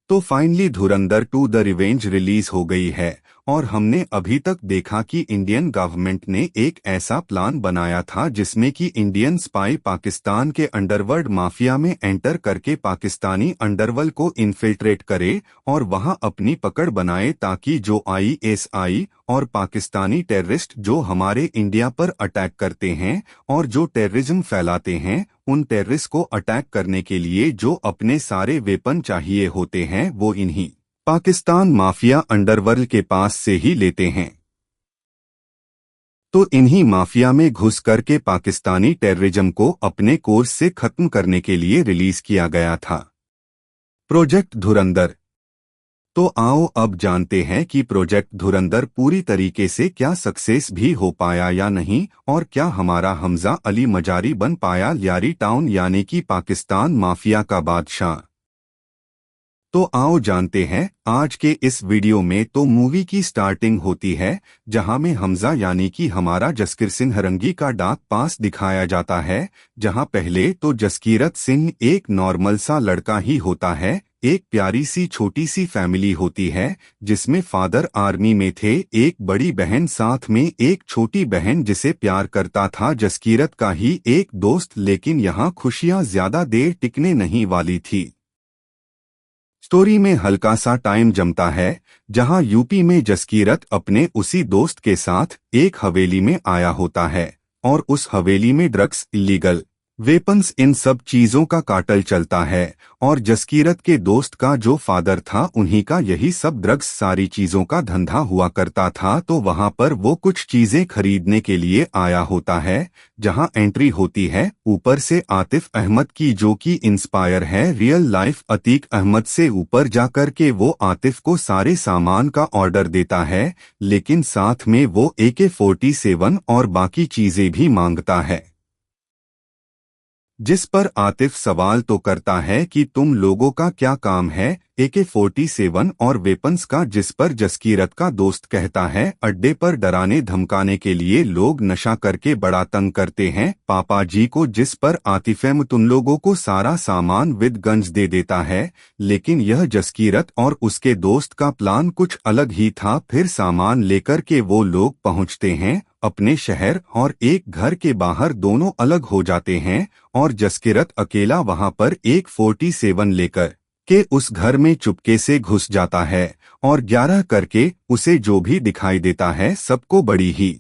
तो finally Dhurandhar 2 the revenge release हो गई है और हमने अभी तक देखा कि इंडियन गवर्नमेंट ने एक ऐसा प्लान बनाया था जिसमें कि इंडियन स्पाई पाकिस्तान के अंडरवर्ल्ड माफिया में एंटर करके पाकिस्तानी अंडरवर्ल्ड को इन्फिल्ट्रेट करे और वहां अपनी पकड़ बनाए ताकि जो आईएसआई और पाकिस्तानी टेररिस्ट जो हमारे इंडिया पर अटैक करते हैं और जो टेररिज्म फैलाते हैं उन टेररिस्ट को अटैक करने के लिए जो अपने सारे वेपन चाहिए होते हैं वो इन्हीं पाकिस्तान माफिया अंडरवर्ल्ड के पास से ही लेते हैं। तो इन्हीं माफिया में घुस करके पाकिस्तानी टेररिज्म को अपने कोर्स से खत्म करने के लिए रिलीज किया गया था प्रोजेक्ट धुरंधर। तो आओ अब जानते हैं कि प्रोजेक्ट धुरंधर पूरी तरीके से क्या सक्सेस भी हो पाया या नहीं और क्या हमारा हमजा अली मजारी बन पाया यारी टाउन यानी कि पाकिस्तान माफिया का बादशाह। तो आओ जानते हैं आज के इस वीडियो में। तो मूवी की स्टार्टिंग होती है जहां में हमजा यानी कि हमारा जसकीरत सिंह रंगी का डाक पास दिखाया जाता है, जहां पहले तो जसकीरत सिंह एक नॉर्मल सा लड़का ही होता है। एक प्यारी सी छोटी सी फैमिली होती है जिसमें फादर आर्मी में थे, एक बड़ी बहन साथ में एक छोटी बहन जिसे प्यार करता था जसकीरत का ही एक दोस्त। लेकिन यहाँ खुशियाँ ज्यादा देर टिकने नहीं वाली थी। स्टोरी में हल्का सा टाइम जमता है जहां यूपी में जसकीरत अपने उसी दोस्त के साथ एक हवेली में आया होता है और उस हवेली में ड्रग्स, इलीगल वेपन्स, इन सब चीजों का कार्टेल चलता है और जसकीरत के दोस्त का जो फादर था उन्हीं का यही सब ड्रग्स सारी चीजों का धंधा हुआ करता था। तो वहां पर वो कुछ चीजें खरीदने के लिए आया होता है जहां एंट्री होती है ऊपर से आतिफ अहमद की, जो कि इंस्पायर है रियल लाइफ अतीक अहमद से। ऊपर जाकर के वो आतिफ को सारे सामान का ऑर्डर देता है लेकिन साथ में वो AK-47 और बाकी चीजें भी मांगता है, जिस पर आतिफ सवाल तो करता है कि तुम लोगों का क्या काम है AK-47 और वेपन्स का, जिस पर जसकीरत का दोस्त कहता है अड्डे पर डराने धमकाने के लिए लोग नशा करके बड़ा तंग करते हैं पापा जी को, जिस पर आतिफ तुम लोगों को सारा सामान विद गन्स दे देता है। लेकिन यह जसकीरत और उसके दोस्त का प्लान कुछ अलग ही था। फिर सामान लेकर के वो लोग पहुंचते हैं अपने शहर और एक घर के बाहर दोनों अलग हो जाते हैं और जसकीरत अकेला वहां पर AK-47 लेकर के उस घर में चुपके से घुस जाता है और 11 करके उसे जो भी दिखाई देता है सबको बड़ी ही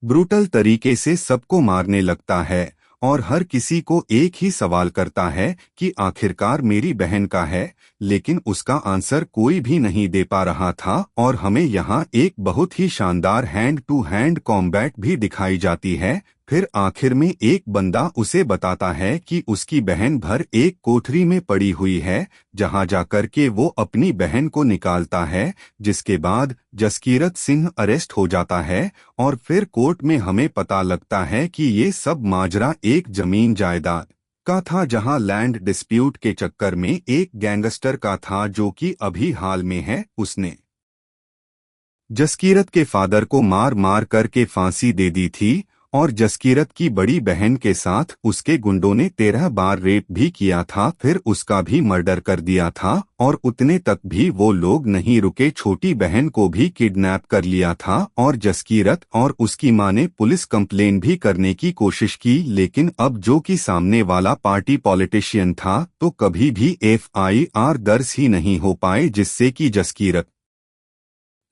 ब्रूटल तरीके से सबको मारने लगता है और हर किसी को एक ही सवाल करता है कि आखिरकार मेरी बहन का है, लेकिन उसका आंसर कोई भी नहीं दे पा रहा था। और हमें यहाँ एक बहुत ही शानदार हैंड टू हैंड कॉम्बैट भी दिखाई जाती है। फिर आखिर में एक बंदा उसे बताता है कि उसकी बहन भर एक कोठरी में पड़ी हुई है जहां जाकर के वो अपनी बहन को निकालता है, जिसके बाद जसकीरत सिंह अरेस्ट हो जाता है। और फिर कोर्ट में हमें पता लगता है कि ये सब माजरा एक जमीन जायदाद का था जहां लैंड डिस्प्यूट के चक्कर में एक गैंगस्टर का था जो कि अभी हाल में है उसने जसकीरत के फादर को मार मार करके फांसी दे दी थी और जसकीरत की बड़ी बहन के साथ उसके गुंडों ने 13 बार रेप भी किया था, फिर उसका भी मर्डर कर दिया था। और उतने तक भी वो लोग नहीं रुके, छोटी बहन को भी किडनैप कर लिया था और जसकीरत और उसकी मां ने पुलिस कंप्लेन भी करने की कोशिश की। लेकिन अब जो कि सामने वाला पार्टी पॉलिटिशियन था तो कभी भी FIR दर्ज ही नहीं हो पाए, जिससे कि जसकीरत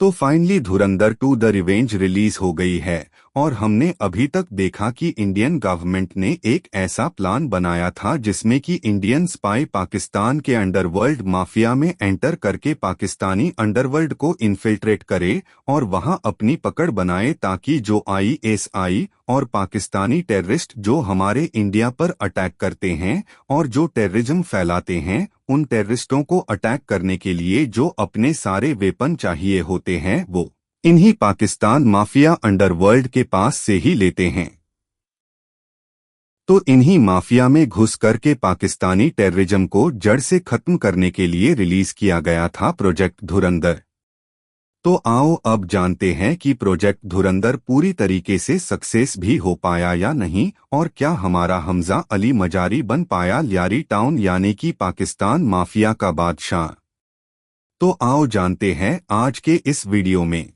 तो finally Dhurandhar 2 the revenge release हो गई है और हमने अभी तक देखा कि इंडियन गवर्नमेंट ने एक ऐसा प्लान बनाया था जिसमें कि इंडियन स्पाई पाकिस्तान के अंडरवर्ल्ड माफिया में एंटर करके पाकिस्तानी अंडरवर्ल्ड को इन्फिल्ट्रेट करे और वहां अपनी पकड़ बनाए ताकि जो ISI और पाकिस्तानी टेररिस्ट जो हमारे इंडिया पर अटैक करते हैं और जो टेररिज्म फैलाते हैं उन टेररिस्टों को अटैक करने के लिए जो अपने सारे वेपन चाहिए होते हैं वो इन्हीं पाकिस्तान माफिया अंडरवर्ल्ड के पास से ही लेते हैं। तो इन्हीं माफिया में घुस करके पाकिस्तानी टेररिज्म को जड़ से खत्म करने के लिए रिलीज किया गया था प्रोजेक्ट धुरंधर। तो आओ अब जानते हैं कि प्रोजेक्ट धुरंधर पूरी तरीके से सक्सेस भी हो पाया या नहीं, और क्या हमारा हमजा अली मजारी बन पाया लियारी टाउन यानी कि पाकिस्तान माफिया का बादशाह। तो आओ जानते हैं आज के इस वीडियो में।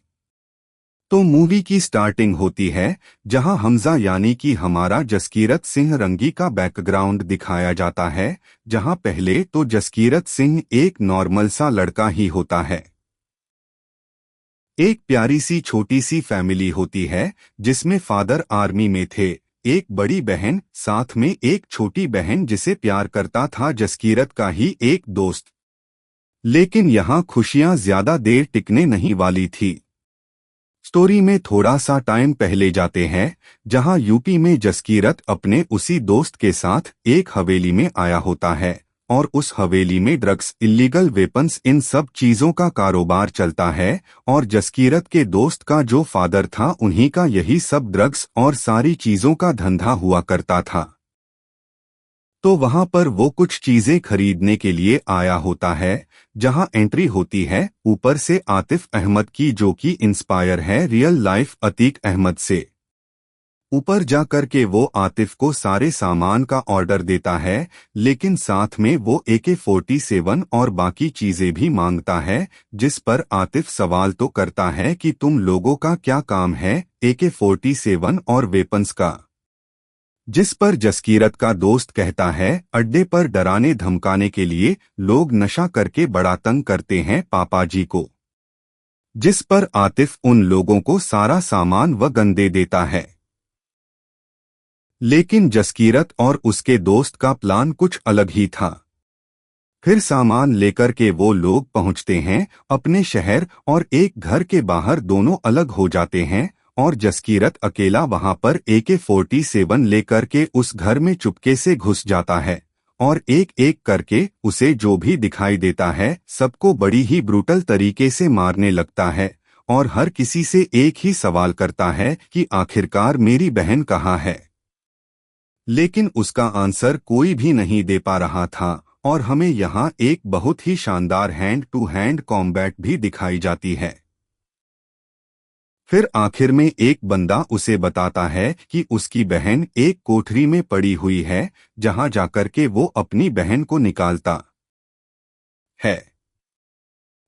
तो मूवी की स्टार्टिंग होती है जहां हमजा यानी कि हमारा जसकीरत सिंह रंगी का बैकग्राउंड दिखाया जाता है, जहां पहले तो जसकीरत सिंह एक नॉर्मल सा लड़का ही होता है। एक प्यारी सी छोटी सी फैमिली होती है जिसमें फादर आर्मी में थे, एक बड़ी बहन, साथ में एक छोटी बहन जिसे प्यार करता था जसकीरत का ही एक दोस्त। लेकिन यहाँ खुशियाँ ज्यादा देर टिकने नहीं वाली थी। स्टोरी में थोड़ा सा टाइम पहले जाते हैं जहां यूपी में जसकीरत अपने उसी दोस्त के साथ एक हवेली में आया होता है, और उस हवेली में ड्रग्स, इल्लीगल वेपन्स, इन सब चीजों का कारोबार चलता है, और जसकीरत के दोस्त का जो फादर था उन्हीं का यही सब ड्रग्स और सारी चीजों का धंधा हुआ करता था। तो वहां पर वो कुछ चीजें खरीदने के लिए आया होता है, जहां एंट्री होती है ऊपर से आतिफ अहमद की, जो कि इंस्पायर है रियल लाइफ अतीक अहमद से। ऊपर जाकर के वो आतिफ को सारे सामान का ऑर्डर देता है, लेकिन साथ में वो AK-47 और बाकी चीजें भी मांगता है, जिस पर आतिफ सवाल तो करता है कि तुम लोगों का क्या काम है AK-47 और वेपन्स का। जिस पर जसकीरत का दोस्त कहता है अड्डे पर डराने धमकाने के लिए लोग नशा करके बड़ा तंग करते हैं पापा जी को। जिस पर आतिफ उन लोगों को सारा सामान व गन दे देता है। लेकिन जसकीरत और उसके दोस्त का प्लान कुछ अलग ही था। फिर सामान लेकर के वो लोग पहुंचते हैं अपने शहर, और एक घर के बाहर दोनों अलग हो जाते हैं, और जसकीरत अकेला वहां पर AK-47 लेकर के उस घर में चुपके से घुस जाता है, और एक एक करके उसे जो भी दिखाई देता है सबको बड़ी ही ब्रूटल तरीके से मारने लगता है, और हर किसी से एक ही सवाल करता है कि आखिरकार मेरी बहन कहाँ है। लेकिन उसका आंसर कोई भी नहीं दे पा रहा था, और हमें यहाँ एक बहुत ही शानदार हैंड टू हैंड कॉम्बैट भी दिखाई जाती है। फिर आखिर में एक बंदा उसे बताता है कि उसकी बहन एक कोठरी में पड़ी हुई है, जहां जाकर के वो अपनी बहन को निकालता है।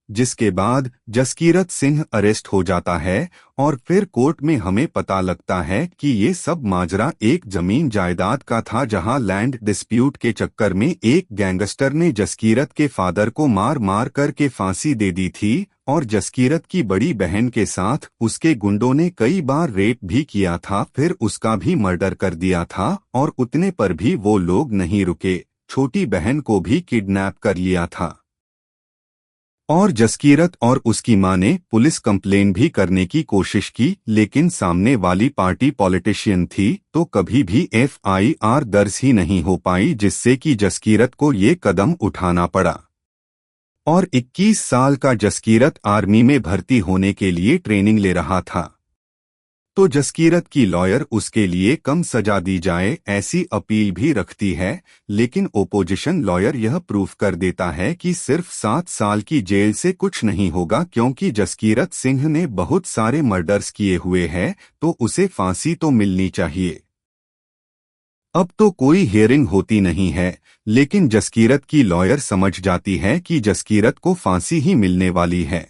जिसके बाद जसकीरत सिंह अरेस्ट हो जाता है, और फिर कोर्ट में हमें पता लगता है कि ये सब माजरा एक जमीन जायदाद का था, जहां लैंड डिस्प्यूट के चक्कर में एक गैंगस्टर ने जसकीरत के फादर को मार मार कर के फांसी दे दी थी, और जसकीरत की बड़ी बहन के साथ उसके गुंडों ने कई बार रेप भी किया था, फिर उसका भी मर्डर कर दिया था, और उतने पर भी वो लोग नहीं रुके, छोटी बहन को भी किडनैप कर लिया था। और जसकीरत और उसकी मां ने पुलिस कंप्लेन भी करने की कोशिश की, लेकिन सामने वाली पार्टी पॉलिटिशियन थी, तो कभी भी FIR दर्ज ही नहीं हो पाई, जिससे कि जसकीरत को ये कदम उठाना पड़ा। और 21 साल का जसकीरत आर्मी में भर्ती होने के लिए ट्रेनिंग ले रहा था। तो जसकीरत की लॉयर उसके लिए कम सजा दी जाए ऐसी अपील भी रखती है, लेकिन ओपोजिशन लॉयर यह प्रूफ कर देता है कि सिर्फ 7 साल की जेल से कुछ नहीं होगा, क्योंकि जसकीरत सिंह ने बहुत सारे मर्डर्स किए हुए हैं, तो उसे फांसी तो मिलनी चाहिए। अब तो कोई हियरिंग होती नहीं है, लेकिन जसकीरत की लॉयर समझ जाती है कि जसकीरत को फांसी ही मिलने वाली है।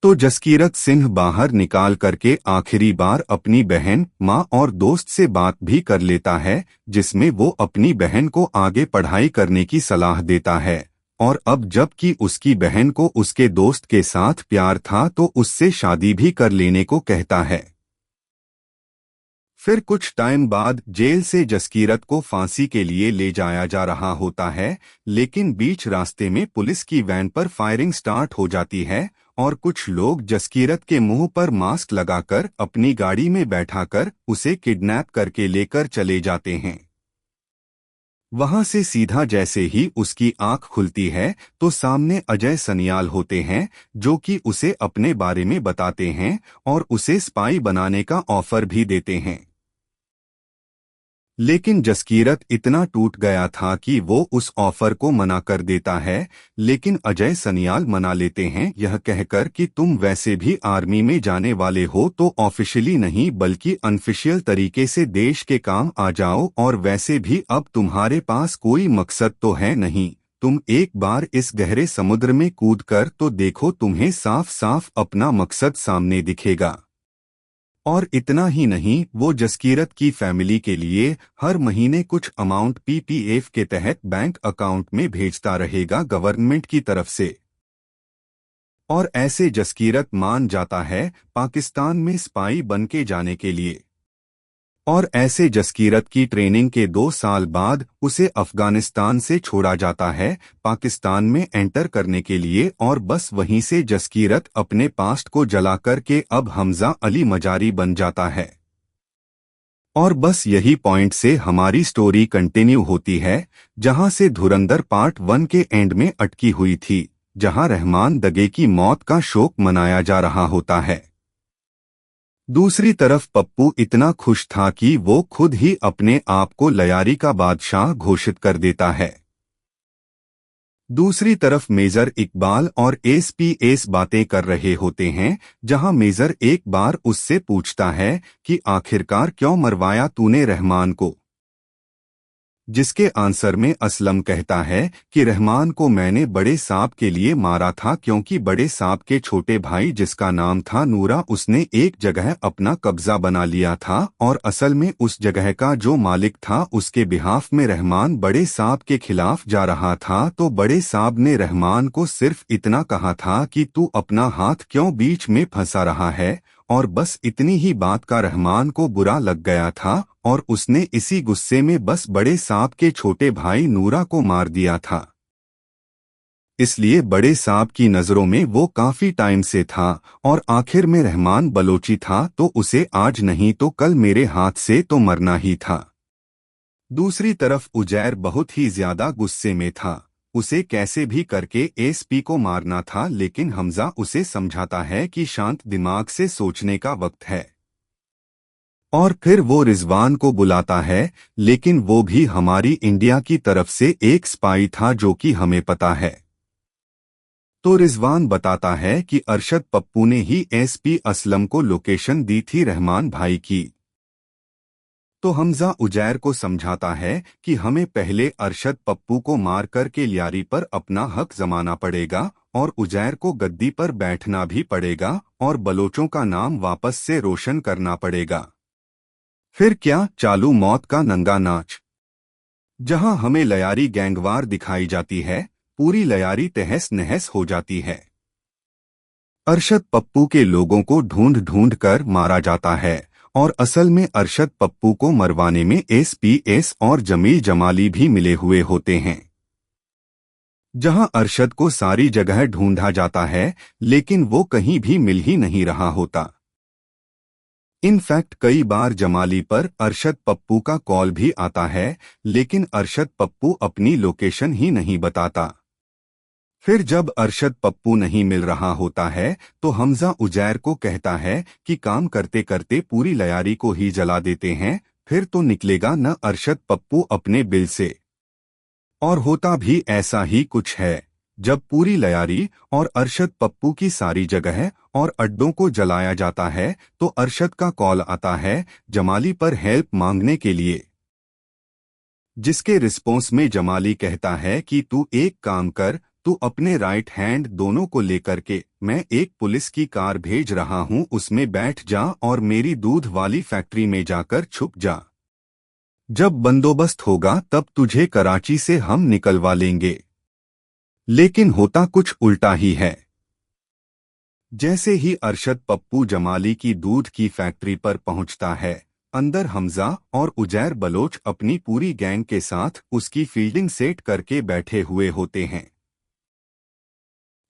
तो जसकीरत सिंह बाहर निकाल करके आखिरी बार अपनी बहन, मां और दोस्त से बात भी कर लेता है, जिसमें वो अपनी बहन को आगे पढ़ाई करने की सलाह देता है, और अब जबकि उसकी बहन को उसके दोस्त के साथ प्यार था तो उससे शादी भी कर लेने को कहता है। फिर कुछ टाइम बाद जेल से जसकीरत को फांसी के लिए ले जाया जा रहा होता है, लेकिन बीच रास्ते में पुलिस की वैन पर फायरिंग स्टार्ट हो जाती है, और कुछ लोग जसकीरत के मुंह पर मास्क लगाकर अपनी गाड़ी में बैठाकर उसे किडनैप करके लेकर चले जाते हैं। वहां से सीधा जैसे ही उसकी आंख खुलती है तो सामने अजय सनियाल होते हैं, जो कि उसे अपने बारे में बताते हैं और उसे स्पाई बनाने का ऑफर भी देते हैं। लेकिन जसकीरत इतना टूट गया था कि वो उस ऑफर को मना कर देता है, लेकिन अजय सनियाल मना लेते हैं यह कहकर कि तुम वैसे भी आर्मी में जाने वाले हो तो ऑफिशियली नहीं बल्कि अनऑफिशियल तरीके से देश के काम आ जाओ, और वैसे भी अब तुम्हारे पास कोई मकसद तो है नहीं, तुम एक बार इस गहरे समुद्र में कूद कर तो देखो, तुम्हें साफ साफ अपना मकसद सामने दिखेगा। और इतना ही नहीं, वो जसकीरत की फैमिली के लिए हर महीने कुछ अमाउंट पीपीएफ के तहत बैंक अकाउंट में भेजता रहेगा गवर्नमेंट की तरफ से। और ऐसे जसकीरत मान जाता है पाकिस्तान में स्पाई बन के जाने के लिए। और ऐसे जसकीरत की ट्रेनिंग के 2 साल बाद उसे अफगानिस्तान से छोड़ा जाता है पाकिस्तान में एंटर करने के लिए, और बस वहीं से जसकीरत अपने पास्ट को जला करके अब हमजा अली मजारी बन जाता है। और बस यही पॉइंट से हमारी स्टोरी कंटिन्यू होती है, जहां से धुरंधर पार्ट 1 के एंड में अटकी हुई थी, जहां रहमान दगे की मौत का शोक मनाया जा रहा होता है। दूसरी तरफ पप्पू इतना खुश था कि वो खुद ही अपने आप को लयारी का बादशाह घोषित कर देता है। दूसरी तरफ मेजर इकबाल और एसपीएस बातें कर रहे होते हैं, जहां मेजर एक बार उससे पूछता है कि आखिरकार क्यों मरवाया तूने रहमान को, जिसके आंसर में असलम कहता है कि रहमान को मैंने बड़े साहब के लिए मारा था, क्योंकि बड़े साहब के छोटे भाई जिसका नाम था नूरा, उसने एक जगह अपना कब्जा बना लिया था, और असल में उस जगह का जो मालिक था उसके बिहाफ में रहमान बड़े साहब के खिलाफ जा रहा था। तो बड़े साहब ने रहमान को सिर्फ इतना कहा था कि तू अपना हाथ क्यों बीच में फंसा रहा है, और बस इतनी ही बात का रहमान को बुरा लग गया था, और उसने इसी गुस्से में बस बड़े साहब के छोटे भाई नूरा को मार दिया था। इसलिए बड़े साहब की नजरों में वो काफी टाइम से था, और आखिर में रहमान बलोची था तो उसे आज नहीं तो कल मेरे हाथ से तो मरना ही था। दूसरी तरफ उजैर बहुत ही ज्यादा गुस्से में था, उसे कैसे भी करके एसपी को मारना था, लेकिन हमजा उसे समझाता है कि शांत दिमाग से सोचने का वक्त है। और फिर वो रिजवान को बुलाता है, लेकिन वो भी हमारी इंडिया की तरफ से एक स्पाई था जो कि हमें पता है। तो रिजवान बताता है कि अरशद पप्पू ने ही एसपी असलम को लोकेशन दी थी रहमान भाई की। तो हमजा उजैर को समझाता है कि हमें पहले अरशद पप्पू को मार कर के लियारी पर अपना हक जमाना पड़ेगा, और उजैर को गद्दी पर बैठना भी पड़ेगा, और बलोचों का नाम वापस से रोशन करना पड़ेगा। फिर क्या चालू मौत का नंगा नाच, जहां हमें लयारी गैंगवार दिखाई जाती है, पूरी लयारी तहस नहस हो जाती है। अरशद पप्पू के लोगों को ढूंढ ढूंढ कर मारा जाता है, और असल में अरशद पप्पू को मरवाने में एसपीएस और जमील जमाली भी मिले हुए होते हैं। जहां अरशद को सारी जगह ढूंढा जाता है, लेकिन वो कहीं भी मिल ही नहीं रहा होता। इनफैक्ट कई बार जमाली पर अरशद पप्पू का कॉल भी आता है, लेकिन अरशद पप्पू अपनी लोकेशन ही नहीं बताता। फिर जब अरशद पप्पू नहीं मिल रहा होता है, तो हमजा उजैर को कहता है कि काम करते करते पूरी लयारी को ही जला देते हैं, फिर तो निकलेगा न अरशद पप्पू अपने बिल से। और होता भी ऐसा ही कुछ है। जब पूरी लयारी और अरशद पप्पू की सारी जगह और अड्डों को जलाया जाता है, तो अरशद का कॉल आता है जमाली पर हेल्प मांगने के लिए, जिसके रिस्पॉन्स में जमाली कहता है कि तू एक काम कर, तू अपने राइट हैंड दोनों को लेकर के, मैं एक पुलिस की कार भेज रहा हूं, उसमें बैठ जा और मेरी दूध वाली फैक्ट्री में जाकर छुप जा। जब बंदोबस्त होगा तब तुझे कराची से हम निकलवा लेंगे। लेकिन होता कुछ उल्टा ही है। जैसे ही अरशद पप्पू जमाली की दूध की फैक्ट्री पर पहुंचता है, अंदर हमजा और उजैर बलोच अपनी पूरी गैंग के साथ उसकी फील्डिंग सेट करके बैठे हुए होते हैं।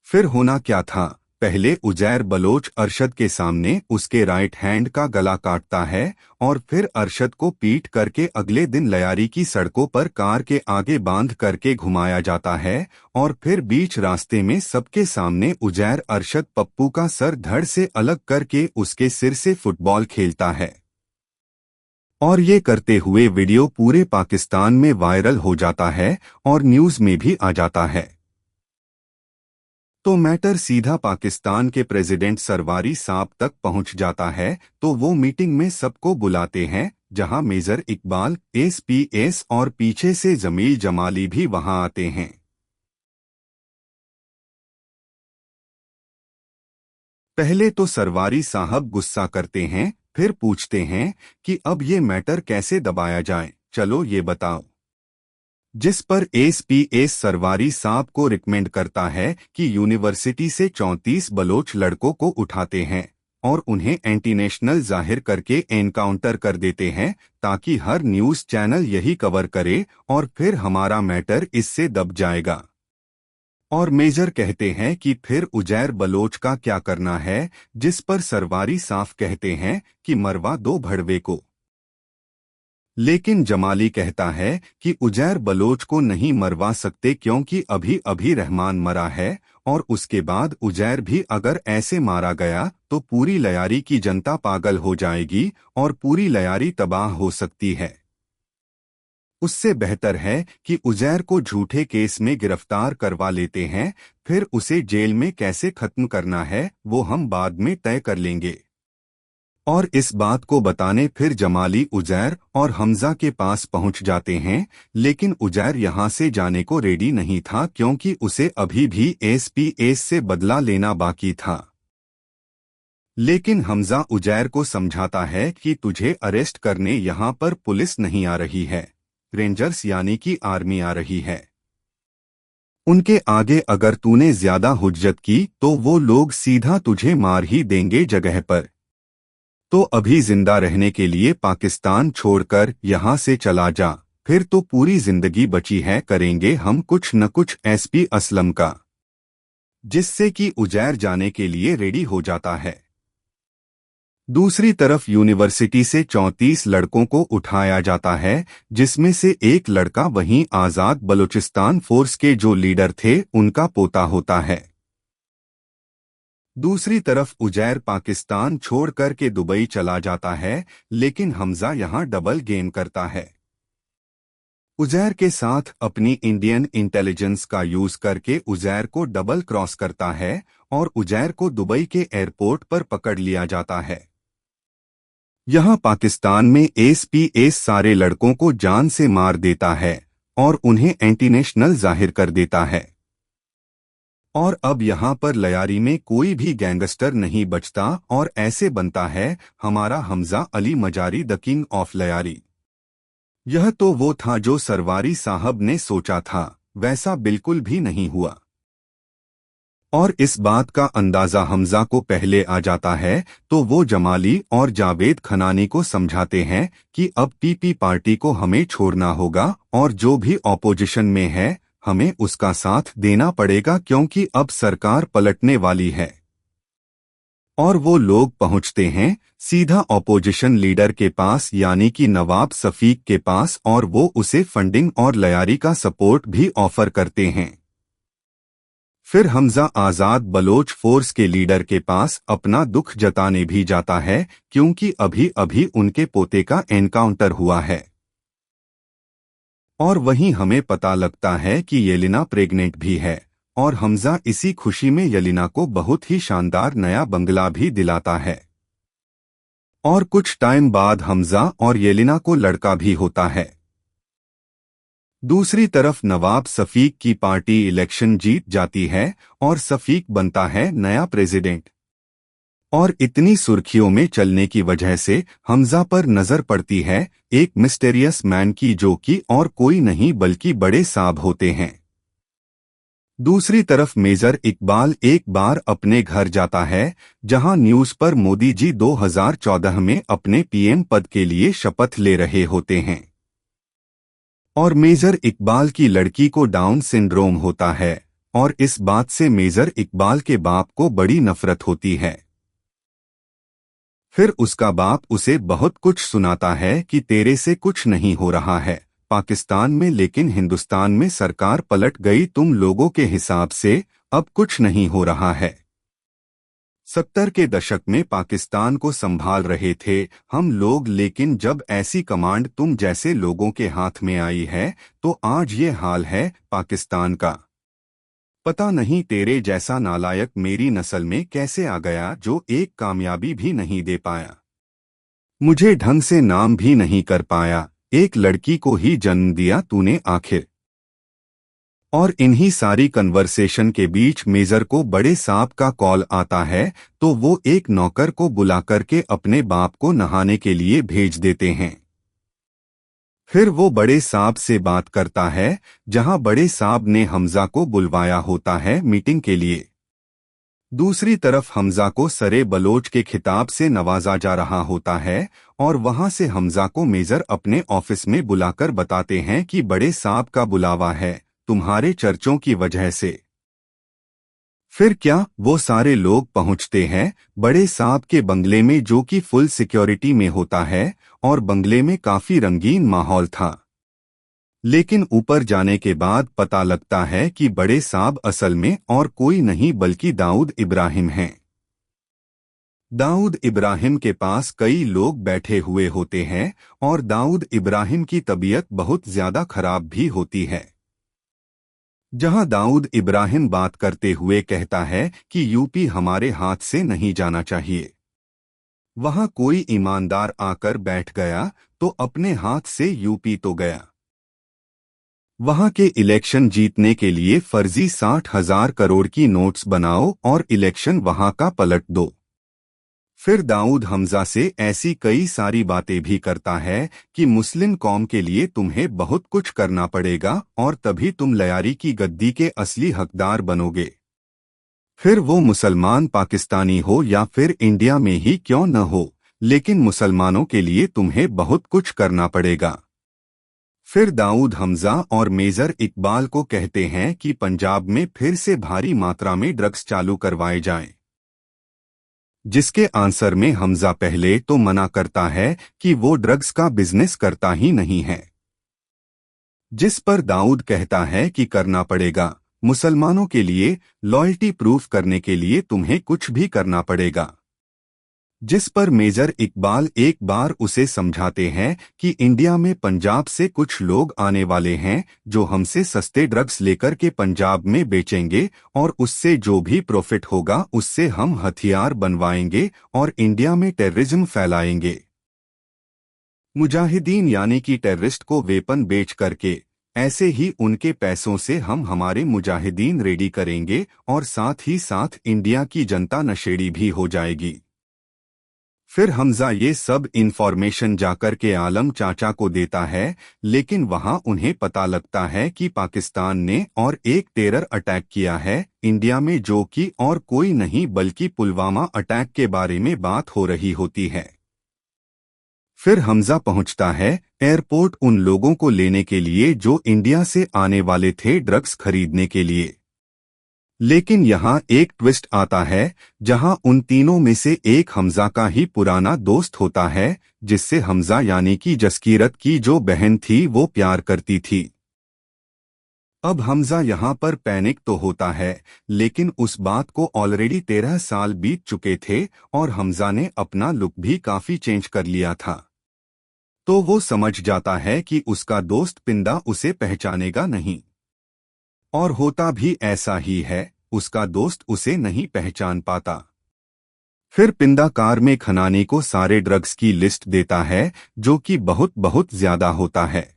फिर होना क्या था, पहले उजैर बलोच अरशद के सामने उसके राइट हैंड का गला काटता है, और फिर अरशद को पीट करके अगले दिन लयारी की सड़कों पर कार के आगे बांध करके घुमाया जाता है, और फिर बीच रास्ते में सबके सामने उजैर अरशद पप्पू का सर धड़ से अलग करके उसके सिर से फुटबॉल खेलता है। और ये करते हुए वीडियो पूरे पाकिस्तान में वायरल हो जाता है और न्यूज में भी आ जाता है। तो मैटर सीधा पाकिस्तान के प्रेसिडेंट सरवारी साहब तक पहुंच जाता है। तो वो मीटिंग में सबको बुलाते हैं, जहां मेजर इकबाल एसपीएस और पीछे से जमील जमाली भी वहां आते हैं। पहले तो सरवारी साहब गुस्सा करते हैं, फिर पूछते हैं कि अब ये मैटर कैसे दबाया जाए, चलो ये बताओ। जिस पर एसपीएस सरवारी साहब को रिकमेंड करता है कि यूनिवर्सिटी से 34 बलोच लड़कों को उठाते हैं और उन्हें एंटी नेशनल जाहिर करके एनकाउंटर कर देते हैं, ताकि हर न्यूज चैनल यही कवर करे और फिर हमारा मैटर इससे दब जाएगा। और मेजर कहते हैं कि फिर उजैर बलोच का क्या करना है, जिस पर सरवारी साफ कहते हैं कि मरवा दो भड़वे को। लेकिन जमाली कहता है कि उजैर बलोच को नहीं मरवा सकते, क्योंकि अभी अभी रहमान मरा है और उसके बाद उजैर भी अगर ऐसे मारा गया तो पूरी लयारी की जनता पागल हो जाएगी और पूरी लयारी तबाह हो सकती है। उससे बेहतर है कि उजैर को झूठे केस में गिरफ्तार करवा लेते हैं, फिर उसे जेल में कैसे खत्म करना है वो हम बाद में तय कर लेंगे। और इस बात को बताने फिर जमाली उजैर और हमजा के पास पहुंच जाते हैं, लेकिन उजैर यहां से जाने को रेडी नहीं था, क्योंकि उसे अभी भी एसपीएस से बदला लेना बाकी था। लेकिन हमजा उजैर को समझाता है कि तुझे अरेस्ट करने यहां पर पुलिस नहीं आ रही है, रेंजर्स यानी कि आर्मी आ रही है। उनके आगे अगर तूने ज्यादा हुज्जत की तो वो लोग सीधा तुझे मार ही देंगे जगह पर। तो अभी जिंदा रहने के लिए पाकिस्तान छोड़कर यहां से चला जा, फिर तो पूरी जिंदगी बची है करेंगे हम कुछ न कुछ एसपी असलम का। जिससे कि उजैर जाने के लिए रेडी हो जाता है। दूसरी तरफ यूनिवर्सिटी से 34 लड़कों को उठाया जाता है, जिसमें से एक लड़का वहीं आजाद बलूचिस्तान फोर्स के जो लीडर थे उनका पोता होता है। दूसरी तरफ उजैर पाकिस्तान छोड़कर के दुबई चला जाता है, लेकिन हमजा यहां डबल गेम करता है। उजैर के साथ अपनी इंडियन इंटेलिजेंस का यूज करके उजैर को डबल क्रॉस करता है और उजैर को दुबई के एयरपोर्ट पर पकड़ लिया जाता है। यहां पाकिस्तान में एसपीएस सारे लड़कों को जान से मार देता है और उन्हें एंटी नेशनल जाहिर कर देता है। और अब यहां पर लयारी में कोई भी गैंगस्टर नहीं बचता और ऐसे बनता है हमारा Hamza Ali Mazari the king of Lyari. यह तो वो था जो सरवारी साहब ने सोचा था, वैसा बिल्कुल भी नहीं हुआ। और इस बात का अंदाजा हमजा को पहले आ जाता है, तो वो जमाली और जावेद खनानी को समझाते हैं कि अब पीपी पार्टी को हमें छोड़ना होगा और जो भी ऑपोजिशन में है हमें उसका साथ देना पड़ेगा, क्योंकि अब सरकार पलटने वाली है। और वो लोग पहुंचते हैं सीधा ऑपोजिशन लीडर के पास यानी कि नवाब सफीक के पास, और वो उसे फंडिंग और लयारी का सपोर्ट भी ऑफर करते हैं। फिर हमजा आजाद बलोच फोर्स के लीडर के पास अपना दुख जताने भी जाता है, क्योंकि अभी अभी उनके पोते का एनकाउंटर हुआ है। और वहीं हमें पता लगता है कि येलिना प्रेग्नेंट भी है और हमजा इसी खुशी में येलिना को बहुत ही शानदार नया बंगला भी दिलाता है। और कुछ टाइम बाद हमजा और येलिना को लड़का भी होता है। दूसरी तरफ नवाब सफीक की पार्टी इलेक्शन जीत जाती है और सफीक बनता है नया प्रेसिडेंट। और इतनी सुर्खियों में चलने की वजह से हमजा पर नजर पड़ती है एक मिस्टेरियस मैन की, जो कि और कोई नहीं बल्कि बड़े साहब होते हैं। दूसरी तरफ मेजर इकबाल एक बार अपने घर जाता है, जहां न्यूज पर मोदी जी 2014 में अपने पीएम पद के लिए शपथ ले रहे होते हैं। और मेजर इकबाल की लड़की को डाउन सिंड्रोम होता है और इस बात से मेजर इकबाल के बाप को बड़ी नफरत होती है। फिर उसका बाप उसे बहुत कुछ सुनाता है कि तेरे से कुछ नहीं हो रहा है पाकिस्तान में, लेकिन हिंदुस्तान में सरकार पलट गई तुम लोगों के हिसाब से, अब कुछ नहीं हो रहा है। 70 के दशक में पाकिस्तान को संभाल रहे थे हम लोग, लेकिन जब ऐसी कमांड तुम जैसे लोगों के हाथ में आई है तो आज ये हाल है पाकिस्तान का। पता नहीं तेरे जैसा नालायक मेरी नस्ल में कैसे आ गया जो एक कामयाबी भी नहीं दे पाया, मुझे ढंग से नाम भी नहीं कर पाया, एक लड़की को ही जन्म दिया तूने आखिर। और इन्हीं सारी कन्वर्सेशन के बीच मेजर को बड़े साहब का कॉल आता है तो वो एक नौकर को बुला करके अपने बाप को नहाने के लिए भेज देते हैं। फिर वो बड़े साहब से बात करता है जहां बड़े साहब ने हमजा को बुलवाया होता है मीटिंग के लिए। दूसरी तरफ हमजा को सरे बलोच के खिताब से नवाजा जा रहा होता है और वहां से हमजा को मेजर अपने ऑफिस में बुलाकर बताते हैं कि बड़े साहब का बुलावा है तुम्हारे चर्चों की वजह से। फिर क्या वो सारे लोग पहुंचते हैं बड़े साहब के बंगले में जो कि फुल सिक्योरिटी में होता है और बंगले में काफी रंगीन माहौल था। लेकिन ऊपर जाने के बाद पता लगता है कि बड़े साहब असल में और कोई नहीं बल्कि दाऊद इब्राहिम हैं। दाऊद इब्राहिम के पास कई लोग बैठे हुए होते हैं और दाऊद इब्राहिम की तबीयत बहुत ज्यादा खराब भी होती है। जहां दाऊद इब्राहिम बात करते हुए कहता है कि यूपी हमारे हाथ से नहीं जाना चाहिए, वहां कोई ईमानदार आकर बैठ गया तो अपने हाथ से यूपी तो गया। वहां के इलेक्शन जीतने के लिए फर्जी 60,000 करोड़ की नोट्स बनाओ और इलेक्शन वहां का पलट दो। फिर दाऊद हमजा से ऐसी कई सारी बातें भी करता है कि मुस्लिम कौम के लिए तुम्हें बहुत कुछ करना पड़ेगा और तभी तुम लयारी की गद्दी के असली हकदार बनोगे। फिर वो मुसलमान पाकिस्तानी हो या फिर इंडिया में ही क्यों न हो, लेकिन मुसलमानों के लिए तुम्हें बहुत कुछ करना पड़ेगा। फिर दाऊद हमजा और मेजर इकबाल को कहते हैं कि पंजाब में फिर से भारी मात्रा में ड्रग्स चालू करवाए जाएं। जिसके आंसर में हमजा पहले तो मना करता है कि वो ड्रग्स का बिजनेस करता ही नहीं है, जिस पर दाऊद कहता है कि करना पड़ेगा, मुसलमानों के लिए लॉयल्टी प्रूफ करने के लिए तुम्हें कुछ भी करना पड़ेगा। जिस पर मेजर इकबाल एक बार उसे समझाते हैं कि इंडिया में पंजाब से कुछ लोग आने वाले हैं जो हमसे सस्ते ड्रग्स लेकर के पंजाब में बेचेंगे और उससे जो भी प्रॉफिट होगा उससे हम हथियार बनवाएंगे और इंडिया में टेररिज्म फैलाएंगे। मुजाहिदीन यानी कि टेररिस्ट को वेपन बेच करके ऐसे ही उनके पैसों से हम हमारे मुजाहिदीन रेडी करेंगे और साथ ही साथ इंडिया की जनता नशेड़ी भी हो जाएगी। फिर हमजा ये सब इंफॉर्मेशन जाकर के आलम चाचा को देता है, लेकिन वहां उन्हें पता लगता है कि पाकिस्तान ने और एक टेरर अटैक किया है इंडिया में, जो कि और कोई नहीं बल्कि पुलवामा अटैक के बारे में बात हो रही होती है। फिर हमजा पहुंचता है एयरपोर्ट उन लोगों को लेने के लिए जो इंडिया से आने वाले थे ड्रग्स खरीदने के लिए। लेकिन यहाँ एक ट्विस्ट आता है जहां उन तीनों में से एक हमजा का ही पुराना दोस्त होता है, जिससे हमजा यानी कि जसकीरत की जो बहन थी वो प्यार करती थी। अब हमजा यहाँ पर पैनिक तो होता है, लेकिन उस बात को ऑलरेडी 13 साल बीत चुके थे और हमजा ने अपना लुक भी काफी चेंज कर लिया था। तो वो समझ जाता है कि उसका दोस्त पिंदा उसे पहचानेगा नहीं, और होता भी ऐसा ही है, उसका दोस्त उसे नहीं पहचान पाता। फिर पिंदा कार में खनानी को सारे ड्रग्स की लिस्ट देता है जो कि बहुत बहुत ज्यादा होता है।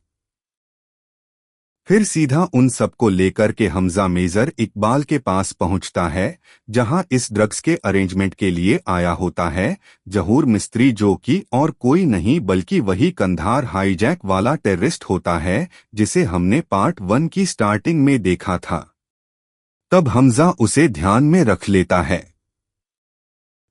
फिर सीधा उन सबको लेकर के हमजा मेजर इकबाल के पास पहुंचता है जहां इस ड्रग्स के अरेंजमेंट के लिए आया होता है जहूर मिस्त्री, जो कि और कोई नहीं बल्कि वही कंधार हाईजैक वाला टेररिस्ट होता है जिसे हमने पार्ट 1 की स्टार्टिंग में देखा था। तब हमजा उसे ध्यान में रख लेता है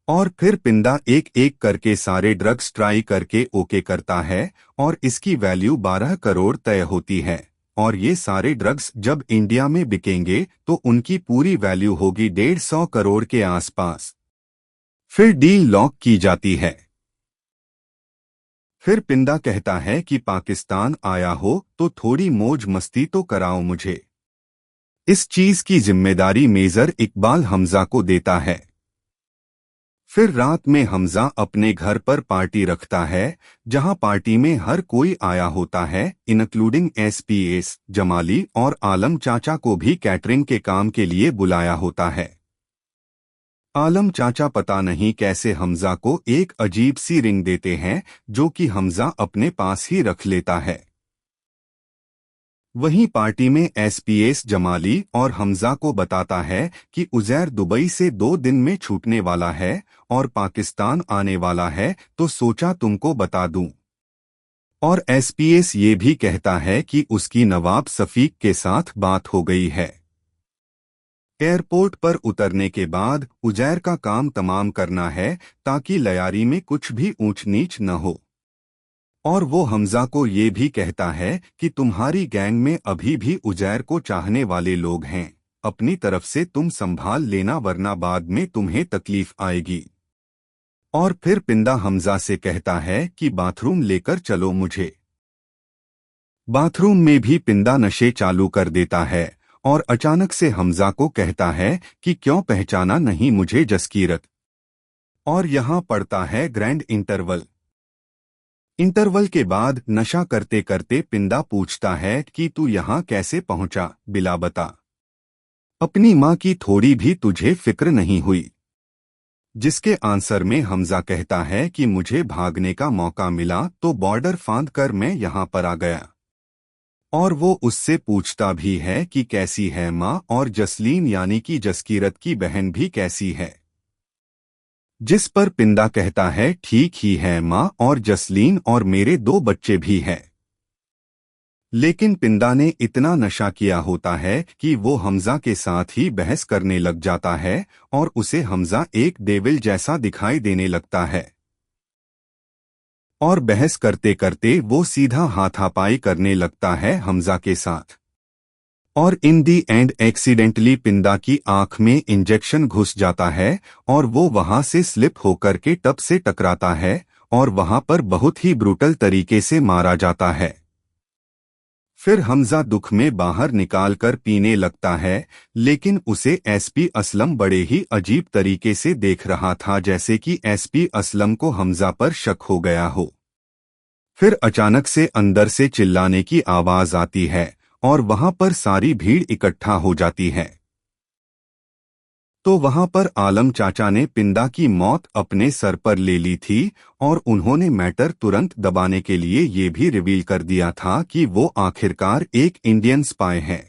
और फिर पिंदा एक एक करके सारे ड्रग्स ट्राई करके ओके करता है और इसकी वैल्यू 12 करोड़ तय होती है और ये सारे ड्रग्स जब इंडिया में बिकेंगे तो उनकी पूरी वैल्यू होगी 150 करोड़ के आसपास। फिर डील लॉक की जाती है। फिर पिंदा कहता है कि पाकिस्तान आया हो तो थोड़ी मौज मस्ती तो कराओ मुझे। इस चीज की जिम्मेदारी मेजर इकबाल हमजा को देता है। फिर रात में हमजा अपने घर पर पार्टी रखता है, जहां पार्टी में हर कोई आया होता है, इंक्लूडिंग एसपीएस जमाली और आलम चाचा को भी कैटरिंग के काम के लिए बुलाया होता है। आलम चाचा पता नहीं कैसे हमजा को एक अजीब सी रिंग देते हैं, जो कि हमजा अपने पास ही रख लेता है। वहीं पार्टी में एसपीएस जमाली और हमजा को बताता है कि उजैर दुबई से 2 दिन में छूटने वाला है और पाकिस्तान आने वाला है, तो सोचा तुमको बता दूं। और एसपीएस ये भी कहता है कि उसकी नवाब सफीक के साथ बात हो गई है। एयरपोर्ट पर उतरने के बाद उजैर का काम तमाम करना है, ताकि लयारी में कुछ भी ऊंच नीच न हो। और वो हमजा को ये भी कहता है कि तुम्हारी गैंग में अभी भी उजैर को चाहने वाले लोग हैं, अपनी तरफ से तुम संभाल लेना वरना बाद में तुम्हें तकलीफ आएगी। और फिर पिंदा हमजा से कहता है कि बाथरूम लेकर चलो मुझे। बाथरूम में भी पिंदा नशे चालू कर देता है और अचानक से हमजा को कहता है कि क्यों पहचाना नहीं मुझे जसकीरत। और यहाँ पड़ता है ग्रैंड इंटरवल। इंटरवल के बाद नशा करते करते पिंदा पूछता है कि तू यहाँ कैसे पहुंचा, बिला बता। अपनी माँ की थोड़ी भी तुझे फिक्र नहीं हुई। जिसके आंसर में हमजा कहता है कि मुझे भागने का मौका मिला तो बॉर्डर फांद कर मैं यहाँ पर आ गया। और वो उससे पूछता भी है कि कैसी है माँ, और जसलीन यानी कि जसकीरत की बहन भी कैसी है। जिस पर पिंदा कहता है ठीक ही है माँ, और जसलीन और मेरे 2 बच्चे भी हैं। लेकिन पिंदा ने इतना नशा किया होता है कि वो हमजा के साथ ही बहस करने लग जाता है और उसे हमजा एक डेविल जैसा दिखाई देने लगता है। और बहस करते करते वो सीधा हाथापाई करने लगता है हमजा के साथ। और इन दी एंड एक्सीडेंटली पिंदा की आंख में इंजेक्शन घुस जाता है और वो वहां से स्लिप होकर के टब से टकराता है और वहां पर बहुत ही ब्रूटल तरीके से मारा जाता है। फिर हमजा दुख में बाहर निकालकर पीने लगता है, लेकिन उसे एसपी असलम बड़े ही अजीब तरीके से देख रहा था, जैसे कि एसपी असलम को हमजा पर शक हो गया हो। फिर अचानक से अंदर से चिल्लाने की आवाज आती है और वहां पर सारी भीड़ इकट्ठा हो जाती है। तो वहां पर आलम चाचा ने पिंदा की मौत अपने सर पर ले ली थी और उन्होंने मैटर तुरंत दबाने के लिए ये भी रिवील कर दिया था कि वो आखिरकार एक इंडियन स्पाई है।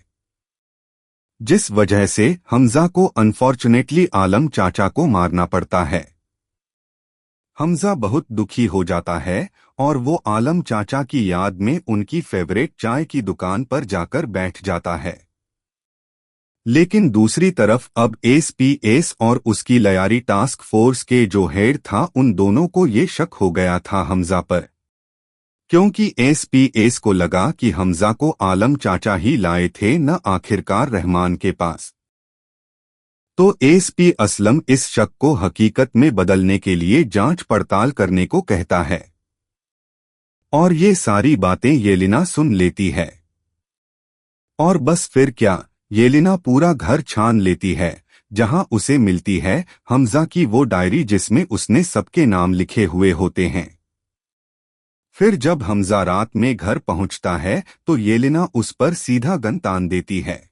जिस वजह से हमजा को अनफॉर्चुनेटली आलम चाचा को मारना पड़ता है। हमजा बहुत दुखी हो जाता है और वो आलम चाचा की याद में उनकी फेवरेट चाय की दुकान पर जाकर बैठ जाता है। लेकिन दूसरी तरफ अब एसपीएस और उसकी लयारी टास्क फोर्स के जो हेड था, उन दोनों को ये शक हो गया था हमजा पर, क्योंकि एसपीएस को लगा कि हमजा को आलम चाचा ही लाए थे, न आखिरकार रहमान के पास। तो एसपी असलम इस शक को हकीकत में बदलने के लिए जांच पड़ताल करने को कहता है। और ये सारी बातें येलिना सुन लेती है। और बस फिर क्या, येलिना पूरा घर छान लेती है, जहां उसे मिलती है हमजा की वो डायरी जिसमें उसने सबके नाम लिखे हुए होते हैं। फिर जब हमजा रात में घर पहुंचता है तो येलिना उस पर सीधा गन तान देती है।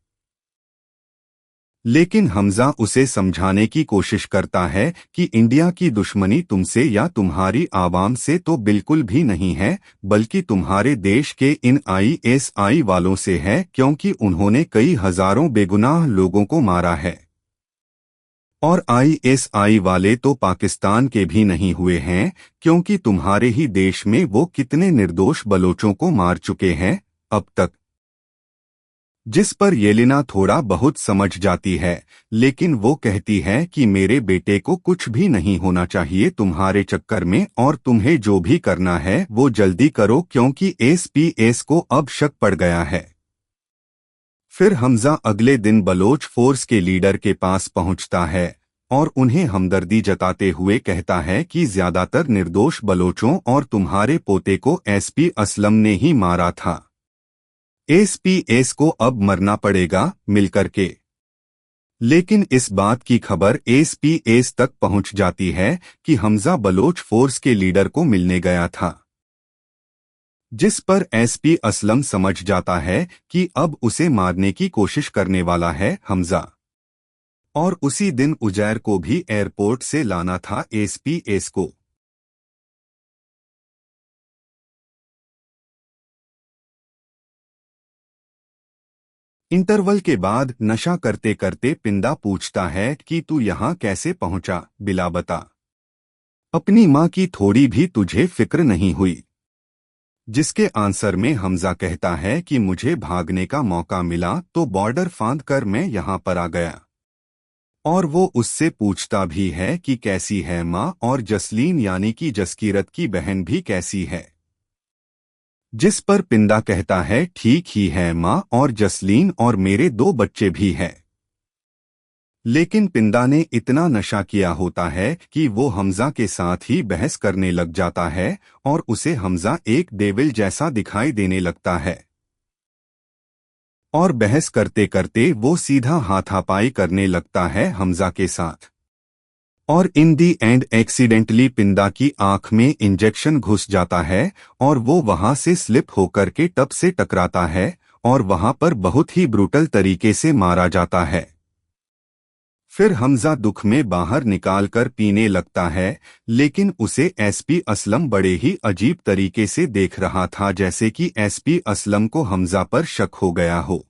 लेकिन हमजा उसे समझाने की कोशिश करता है कि इंडिया की दुश्मनी तुमसे या तुम्हारी आवाम से तो बिल्कुल भी नहीं है, बल्कि तुम्हारे देश के इन आईएसआई वालों से है, क्योंकि उन्होंने कई हजारों बेगुनाह लोगों को मारा है। और आईएसआई वाले तो पाकिस्तान के भी नहीं हुए हैं, क्योंकि तुम्हारे ही देश में वो कितने निर्दोष बलोचों को मार चुके हैं अब तक। जिस पर येलिना थोड़ा बहुत समझ जाती है, लेकिन वो कहती है कि मेरे बेटे को कुछ भी नहीं होना चाहिए तुम्हारे चक्कर में, और तुम्हें जो भी करना है वो जल्दी करो, क्योंकि एसपीएस को अब शक पड़ गया है। फिर हमजा अगले दिन बलोच फोर्स के लीडर के पास पहुंचता है और उन्हें हमदर्दी जताते हुए कहता है कि ज्यादातर निर्दोष बलोचों और तुम्हारे पोते को एसपी असलम ने ही मारा था। एसपीएस को अब मरना पड़ेगा मिलकर के। लेकिन इस बात की खबर एसपीएस तक पहुंच जाती है कि हमजा बलोच फोर्स के लीडर को मिलने गया था, जिस पर एसपी असलम समझ जाता है कि अब उसे मारने की कोशिश करने वाला है हमजा, और उसी दिन उजैर को भी एयरपोर्ट से लाना था एसपीएस को। इंटरवल के बाद नशा करते करते पिंदा पूछता है कि तू यहाँ कैसे पहुंचा, बिला बता। अपनी माँ की थोड़ी भी तुझे फिक्र नहीं हुई? जिसके आंसर में हमजा कहता है कि मुझे भागने का मौका मिला तो बॉर्डर फांद कर मैं यहाँ पर आ गया। और वो उससे पूछता भी है कि कैसी है माँ, और जसलीन यानी कि जसकीरत की बहन भी कैसी है। जिस पर पिंदा कहता है ठीक ही है माँ, और जसलीन और मेरे 2 बच्चे भी हैं। लेकिन पिंदा ने इतना नशा किया होता है कि वो हमजा के साथ ही बहस करने लग जाता है, और उसे हमजा एक डेविल जैसा दिखाई देने लगता है। और बहस करते करते वो सीधा हाथापाई करने लगता है हमजा के साथ। और इन दी एंड एक्सीडेंटली पिंदा की आंख में इंजेक्शन घुस जाता है, और वो वहां से स्लिप होकर के टब से टकराता है, और वहां पर बहुत ही ब्रूटल तरीके से मारा जाता है। फिर हमजा दुख में बाहर निकालकर पीने लगता है, लेकिन उसे एसपी असलम बड़े ही अजीब तरीके से देख रहा था, जैसे कि एसपी असलम को हमजा पर शक हो गया हो।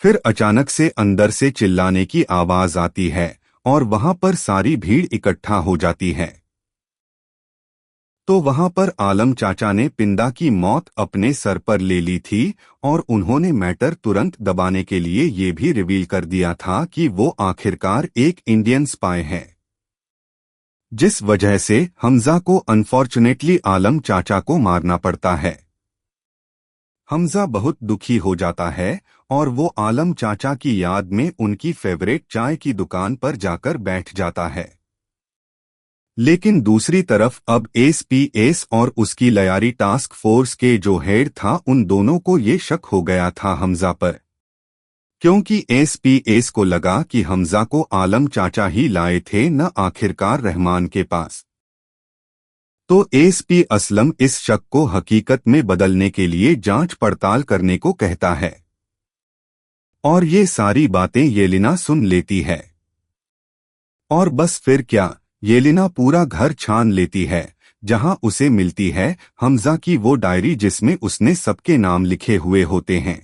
फिर अचानक से अंदर से चिल्लाने की आवाज आती है, और वहां पर सारी भीड़ इकट्ठा हो जाती है। तो वहां पर आलम चाचा ने पिंदा की मौत अपने सर पर ले ली थी, और उन्होंने मैटर तुरंत दबाने के लिए ये भी रिवील कर दिया था कि वो आखिरकार एक इंडियन स्पाई है। जिस वजह से हमजा को अनफॉर्चुनेटली आलम चाचा को मारना पड़ता है। हमजा बहुत दुखी हो जाता है, और वो आलम चाचा की याद में उनकी फेवरेट चाय की दुकान पर जाकर बैठ जाता है। लेकिन दूसरी तरफ अब एसपीएस और उसकी लयारी टास्क फोर्स के जो हेड था, उन दोनों को ये शक हो गया था हमजा पर, क्योंकि एसपीएस को लगा कि हमजा को आलम चाचा ही लाए थे, न आखिरकार रहमान के पास। तो एसपी असलम इस शक को हकीकत में बदलने के लिए जांच पड़ताल करने को कहता है, और ये सारी बातें येलिना सुन लेती है। और बस फिर क्या, येलिना पूरा घर छान लेती है, जहां उसे मिलती है हमजा की वो डायरी जिसमें उसने सबके नाम लिखे हुए होते हैं।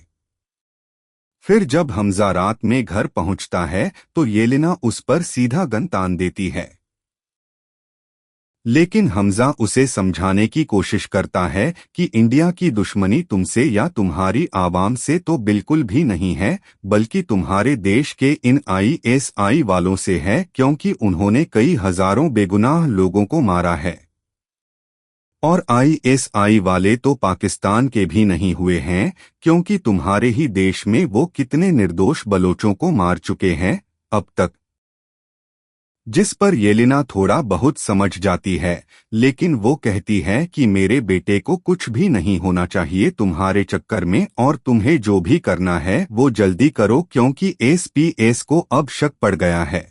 फिर जब हमजा रात में घर पहुंचता है तो येलिना उस पर सीधा गन तान देती है। लेकिन हमजा उसे समझाने की कोशिश करता है कि इंडिया की दुश्मनी तुमसे या तुम्हारी आवाम से तो बिल्कुल भी नहीं है, बल्कि तुम्हारे देश के इन आईएसआई वालों से है, क्योंकि उन्होंने कई हजारों बेगुनाह लोगों को मारा है। और आईएसआई वाले तो पाकिस्तान के भी नहीं हुए हैं, क्योंकि तुम्हारे ही देश में वो कितने निर्दोष बलोचों को मार चुके हैं अब तक। जिस पर येलिना थोड़ा बहुत समझ जाती है, लेकिन वो कहती है कि मेरे बेटे को कुछ भी नहीं होना चाहिए तुम्हारे चक्कर में, और तुम्हें जो भी करना है वो जल्दी करो, क्योंकि एसपीएस को अब शक पड़ गया है।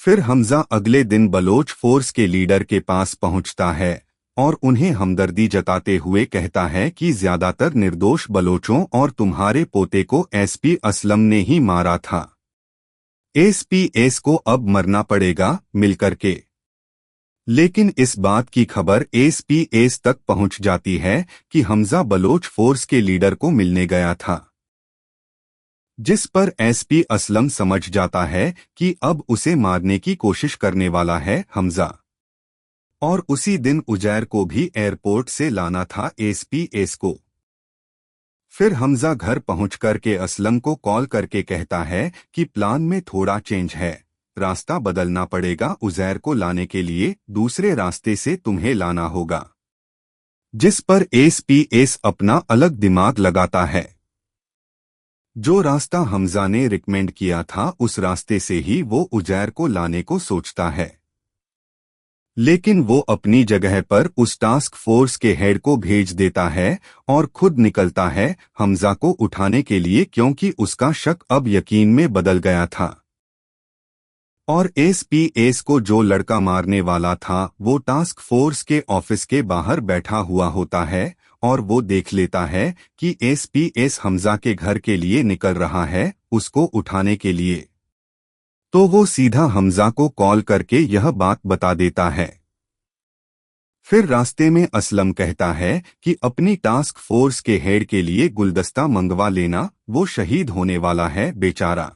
फिर हमजा अगले दिन बलोच फोर्स के लीडर के पास पहुंचता है, और उन्हें हमदर्दी जताते हुए कहता है कि ज्यादातर निर्दोष बलोचों और तुम्हारे पोते को एसपी असलम ने ही मारा था। एसपीएस को अब मरना पड़ेगा मिलकर के। लेकिन इस बात की खबर एसपीएस तक पहुंच जाती है कि हमजा बलोच फोर्स के लीडर को मिलने गया था, जिस पर एसपी असलम समझ जाता है कि अब उसे मारने की कोशिश करने वाला है हमजा, और उसी दिन उजैर को भी एयरपोर्ट से लाना था एसपीएस को। फिर हमजा घर पहुंचकर के असलम को कॉल करके कहता है कि प्लान में थोड़ा चेंज है, रास्ता बदलना पड़ेगा, उजैर को लाने के लिए दूसरे रास्ते से तुम्हें लाना होगा। जिस पर एसपीएस अपना अलग दिमाग लगाता है। जो रास्ता हमजा ने रिकमेंड किया था उस रास्ते से ही वो उजैर को लाने को सोचता है। लेकिन वो अपनी जगह पर उस टास्क फोर्स के हेड को भेज देता है और खुद निकलता है हमजा को उठाने के लिए, क्योंकि उसका शक अब यकीन में बदल गया था। और एसपीएस को जो लड़का मारने वाला था वो टास्क फोर्स के ऑफिस के बाहर बैठा हुआ होता है और वो देख लेता है कि एसपीएस हमजा के घर के लिए निकल रहा है उसको उठाने के लिए। तो वो सीधा हमजा को कॉल करके यह बात बता देता है। फिर रास्ते में असलम कहता है कि अपनी टास्क फोर्स के हेड के लिए गुलदस्ता मंगवा लेना, वो शहीद होने वाला है बेचारा।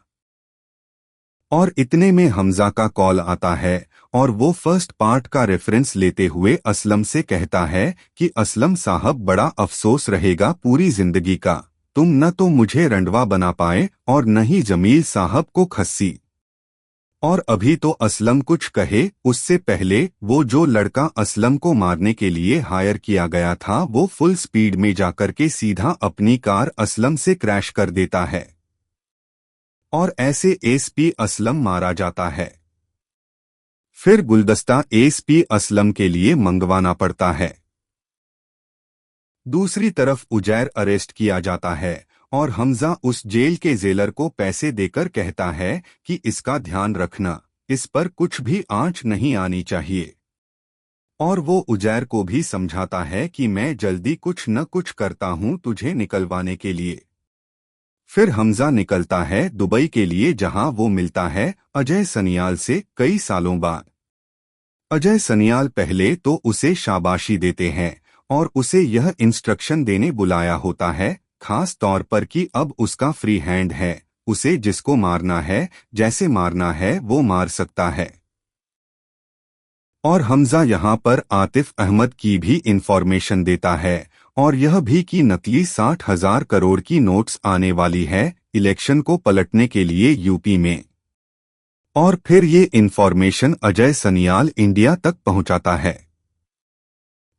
और इतने में हमजा का कॉल आता है और वो फर्स्ट पार्ट का रेफरेंस लेते हुए असलम से कहता है कि असलम साहब, बड़ा अफसोस रहेगा पूरी जिंदगी का, तुम न तो मुझे रंडवा बना पाए और न ही जमील साहब को खस्सी। और अभी तो असलम कुछ कहे उससे पहले वो जो लड़का असलम को मारने के लिए हायर किया गया था वो फुल स्पीड में जाकर के सीधा अपनी कार असलम से क्रैश कर देता है और ऐसे एसपी असलम मारा जाता है। फिर गुलदस्ता एसपी असलम के लिए मंगवाना पड़ता है। दूसरी तरफ उजैर अरेस्ट किया जाता है और हमजा उस जेल के जेलर को पैसे देकर कहता है कि इसका ध्यान रखना, इस पर कुछ भी आंच नहीं आनी चाहिए। और वो उजैर को भी समझाता है कि मैं जल्दी कुछ न कुछ करता हूं तुझे निकलवाने के लिए। फिर हमजा निकलता है दुबई के लिए, जहां वो मिलता है अजय सनियाल से कई सालों बाद। अजय सनियाल पहले तो उसे शाबाशी देते हैं और उसे यह इंस्ट्रक्शन देने बुलाया होता है खास तौर पर कि अब उसका फ्री हैंड है, उसे जिसको मारना है जैसे मारना है वो मार सकता है। और हमजा यहाँ पर आतिफ अहमद की भी इंफॉर्मेशन देता है और यह भी कि नकली 60,000 करोड़ की नोट्स आने वाली है इलेक्शन को पलटने के लिए यूपी में। और फिर ये इंफॉर्मेशन अजय सनियाल इंडिया तक पहुंचाता है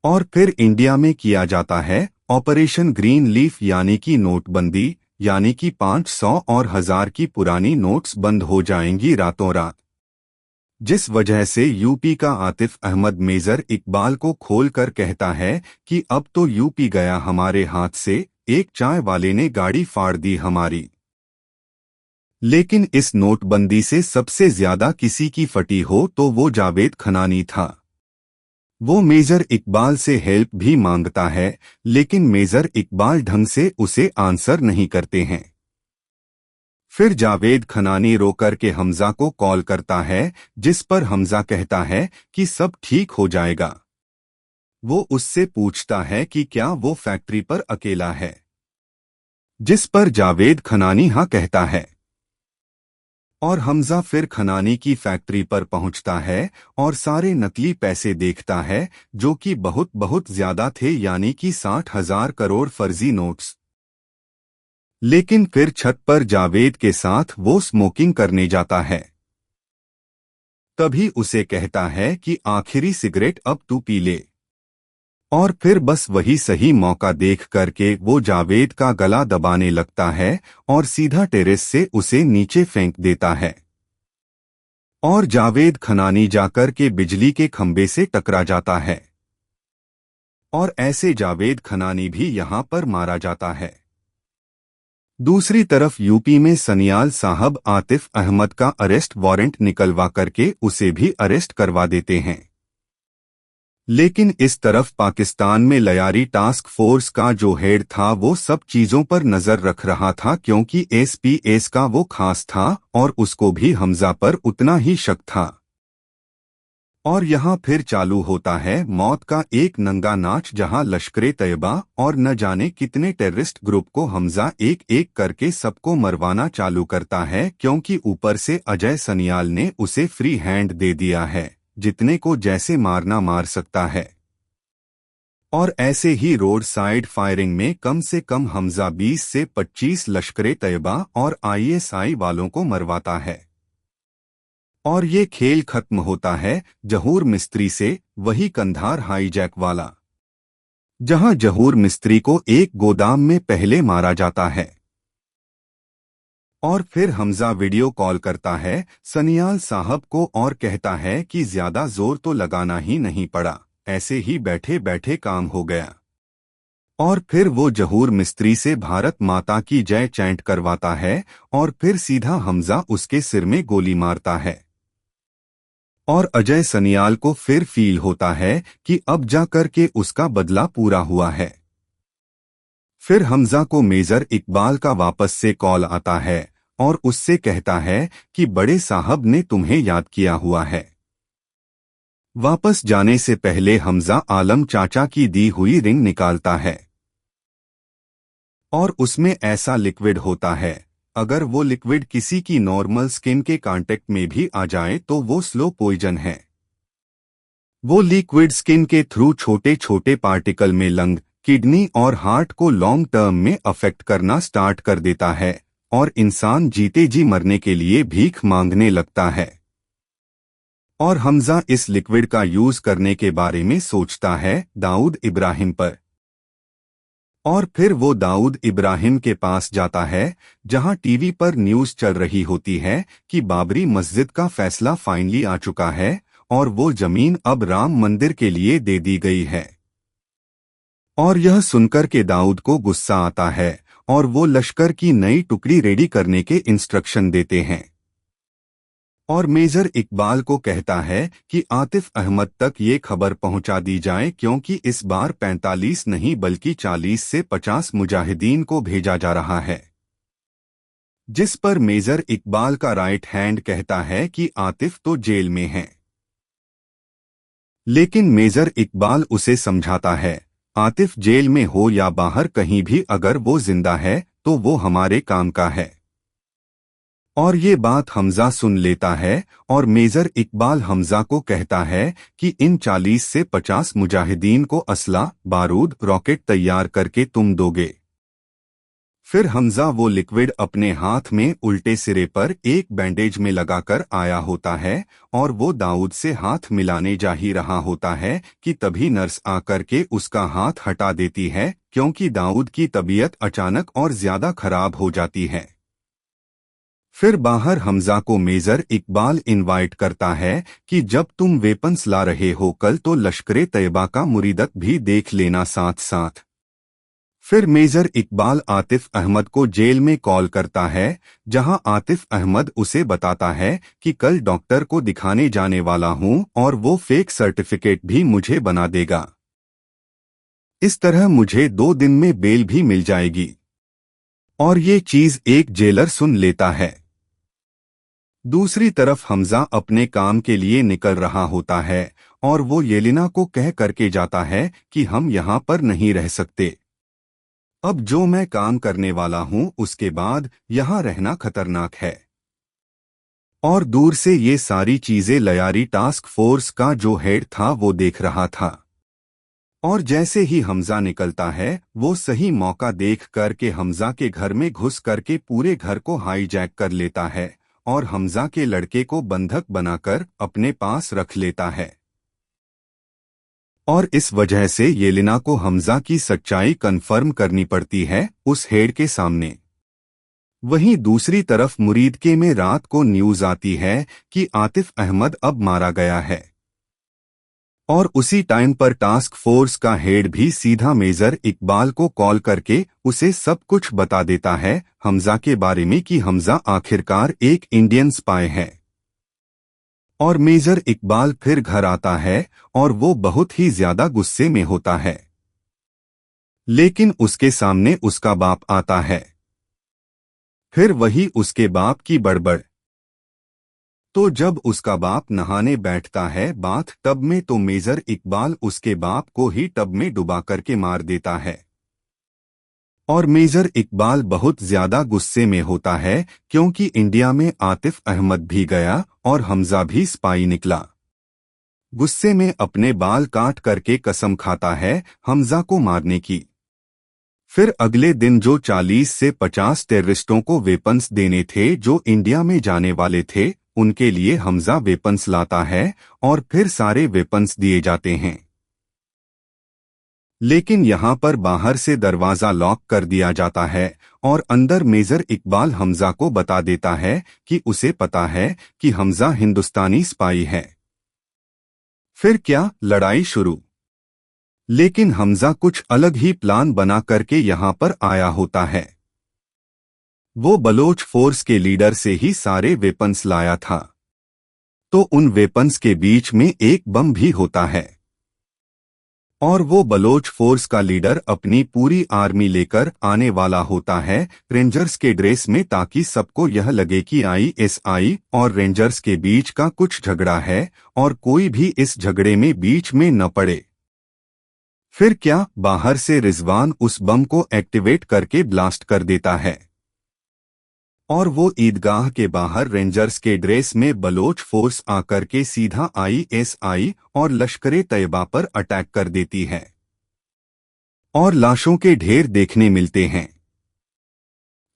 और फिर इंडिया में किया जाता है ऑपरेशन ग्रीन लीफ, यानी कि नोटबंदी, यानी कि 500 और 1000 की पुरानी नोट्स बंद हो जाएंगी रातों रात। जिस वजह से यूपी का आतिफ अहमद मेजर इकबाल को खोलकर कहता है कि अब तो यूपी गया हमारे हाथ से, एक चाय वाले ने गाड़ी फाड़ दी हमारी। लेकिन इस नोटबंदी से सबसे ज्यादा किसी की फटी हो तो वो जावेद खनानी था। वो मेजर इकबाल से हेल्प भी मांगता है, लेकिन मेजर इकबाल ढंग से उसे आंसर नहीं करते हैं। फिर जावेद खनानी रो कर के हमजा को कॉल करता है, जिस पर हमजा कहता है कि सब ठीक हो जाएगा। वो उससे पूछता है कि क्या वो फैक्ट्री पर अकेला है, जिस पर जावेद खनानी हाँ कहता है। और हमजा फिर खनानी की फैक्ट्री पर पहुंचता है और सारे नकली पैसे देखता है जो कि बहुत बहुत ज्यादा थे, यानी कि 60,000 करोड़ फर्जी नोट्स। लेकिन फिर छत पर जावेद के साथ वो स्मोकिंग करने जाता है। तभी उसे कहता है कि आखिरी सिगरेट अब तू पी ले। और फिर बस वही सही मौका देख करके वो जावेद का गला दबाने लगता है और सीधा टेरेस से उसे नीचे फेंक देता है और जावेद खनानी जाकर के बिजली के खंबे से टकरा जाता है। और ऐसे जावेद खनानी भी यहां पर मारा जाता है। दूसरी तरफ यूपी में सनियाल साहब आतिफ अहमद का अरेस्ट वारंट निकलवा करके उसे भी अरेस्ट करवा देते हैं। लेकिन इस तरफ पाकिस्तान में लयारी टास्क फोर्स का जो हेड था वो सब चीजों पर नजर रख रहा था, क्योंकि एसपीएस का वो खास था और उसको भी हमजा पर उतना ही शक था। और यहाँ फिर चालू होता है मौत का एक नंगा नाच, जहाँ लश्करे तैयबा और न जाने कितने टेररिस्ट ग्रुप को हमजा एक एक करके सबको मरवाना चालू करता है, क्योंकि ऊपर से अजय सनियाल ने उसे फ्री हैंड दे दिया है, जितने को जैसे मारना मार सकता है। और ऐसे ही रोड साइड फायरिंग में कम से कम हमजा 20 से 25 लश्करे तैयबा और आईएसआई वालों को मरवाता है। और ये खेल खत्म होता है जहूर मिस्त्री से, वही कंधार हाईजैक वाला, जहां जहूर मिस्त्री को एक गोदाम में पहले मारा जाता है। और फिर हमजा वीडियो कॉल करता है सनियाल साहब को और कहता है कि ज्यादा जोर तो लगाना ही नहीं पड़ा, ऐसे ही बैठे बैठे काम हो गया। और फिर वो जहूर मिस्त्री से भारत माता की जय चैंट करवाता है और फिर सीधा हमजा उसके सिर में गोली मारता है। और अजय सनियाल को फिर फील होता है कि अब जा कर के उसका बदला पूरा हुआ है। फिर हमजा को मेजर इकबाल का वापस से कॉल आता है और उससे कहता है कि बड़े साहब ने तुम्हें याद किया हुआ है। वापस जाने से पहले हमजा आलम चाचा की दी हुई रिंग निकालता है और उसमें ऐसा लिक्विड होता है, अगर वो लिक्विड किसी की नॉर्मल स्किन के कांटेक्ट में भी आ जाए तो वो स्लो पॉइजन है। वो लिक्विड स्किन के थ्रू छोटे छोटे पार्टिकल में लंग, किडनी और हार्ट को लॉन्ग टर्म में अफेक्ट करना स्टार्ट कर देता है और इंसान जीते जी मरने के लिए भीख मांगने लगता है। और हमजा इस लिक्विड का यूज करने के बारे में सोचता है दाऊद इब्राहिम पर। और फिर वो दाऊद इब्राहिम के पास जाता है जहां टीवी पर न्यूज चल रही होती है कि बाबरी मस्जिद का फैसला फाइनली आ चुका है और वो जमीन अब राम मंदिर के लिए दे दी गई है। और यह सुनकर के दाऊद को गुस्सा आता है और वो लश्कर की नई टुकड़ी रेडी करने के इंस्ट्रक्शन देते हैं और मेजर इकबाल को कहता है कि आतिफ अहमद तक ये खबर पहुंचा दी जाए क्योंकि इस बार 45 नहीं बल्कि 40 से 50 मुजाहिदीन को भेजा जा रहा है। जिस पर मेजर इकबाल का राइट हैंड कहता है कि आतिफ तो जेल में है। लेकिन मेजर इकबाल उसे समझाता है आतिफ जेल में हो या बाहर कहीं भी अगर वो जिंदा है तो वो हमारे काम का है। और ये बात हमजा सुन लेता है और मेजर इकबाल हमजा को कहता है कि इन 40 से 50 मुजाहिदीन को असला, बारूद, रॉकेट तैयार करके तुम दोगे। फिर हमजा वो लिक्विड अपने हाथ में उल्टे सिरे पर एक बैंडेज में लगाकर आया होता है और वो दाऊद से हाथ मिलाने जा ही रहा होता है कि तभी नर्स आकर के उसका हाथ हटा देती है क्योंकि दाऊद की तबीयत अचानक और ज्यादा खराब हो जाती है। फिर बाहर हमजा को मेजर इकबाल इनवाइट करता है कि जब तुम वेपन्स ला रहे हो कल तो लश्करे तैयबा का मुरीदत भी देख लेना साथ साथ। फिर मेजर इकबाल आतिफ अहमद को जेल में कॉल करता है जहां आतिफ अहमद उसे बताता है कि कल डॉक्टर को दिखाने जाने वाला हूं और वो फेक सर्टिफिकेट भी मुझे बना देगा। इस तरह मुझे 2 दिन में बेल भी मिल जाएगी। और ये चीज एक जेलर सुन लेता है। दूसरी तरफ हमजा अपने काम के लिए निकल रहा होता है और वो येलिना को कह करके जाता है कि हम यहाँ पर नहीं रह सकते। अब जो मैं काम करने वाला हूँ उसके बाद यहाँ रहना खतरनाक है। और दूर से ये सारी चीजें लयारी टास्क फोर्स का जो हेड था वो देख रहा था। और जैसे ही हमजा निकलता है वो सही मौका देख करके हमजा के घर में घुस करके पूरे घर को हाईजैक कर लेता है और हमजा के लड़के को बंधक बनाकर अपने पास रख लेता है। और इस वजह से येलिना को हमजा की सच्चाई कन्फर्म करनी पड़ती है उस हेड के सामने। वहीं दूसरी तरफ मुरीदके में रात को न्यूज आती है कि आतिफ अहमद अब मारा गया है। और उसी टाइम पर टास्क फोर्स का हेड भी सीधा मेजर इकबाल को कॉल करके उसे सब कुछ बता देता है हमजा के बारे में कि हमजा आखिरकार एक इंडियन स्पाई है। और मेजर इकबाल फिर घर आता है और वो बहुत ही ज्यादा गुस्से में होता है। लेकिन उसके सामने उसका बाप आता है। फिर वही उसके बाप की बड़बड़। तो जब उसका बाप नहाने बैठता है बाथ टब में तो मेजर इकबाल उसके बाप को ही टब में डुबा करके मार देता है। और मेजर इकबाल बहुत ज्यादा गुस्से में होता है क्योंकि इंडिया में आतिफ अहमद भी गया और हमजा भी स्पाई निकला। गुस्से में अपने बाल काट करके कसम खाता है हमजा को मारने की। फिर अगले दिन जो 40 से 50 टेररिस्टों को वेपन्स देने थे जो इंडिया में जाने वाले थे उनके लिए हमजा वेपन्स लाता है और फिर सारे वेपन्स दिए जाते हैं। लेकिन यहाँ पर बाहर से दरवाजा लॉक कर दिया जाता है और अंदर मेजर इकबाल हमजा को बता देता है कि उसे पता है कि हमजा हिंदुस्तानी स्पाई है। फिर क्या लड़ाई शुरू। लेकिन हमजा कुछ अलग ही प्लान बना करके यहाँ पर आया होता है। वो बलोच फोर्स के लीडर से ही सारे वेपन्स लाया था। तो उन वेपन्स के बीच में एक बम भी होता है और वो बलोच फोर्स का लीडर अपनी पूरी आर्मी लेकर आने वाला होता है रेंजर्स के ड्रेस में, ताकि सबको यह लगे कि आईएसआई और रेंजर्स के बीच का कुछ झगड़ा है और कोई भी इस झगड़े में बीच में न पड़े। फिर क्या, बाहर से रिजवान उस बम को एक्टिवेट करके ब्लास्ट कर देता है और वो ईदगाह के बाहर रेंजर्स के ड्रेस में बलोच फोर्स आकर के सीधा आईएसआई और लश्करे तैयबा पर अटैक कर देती है और लाशों के ढेर देखने मिलते हैं।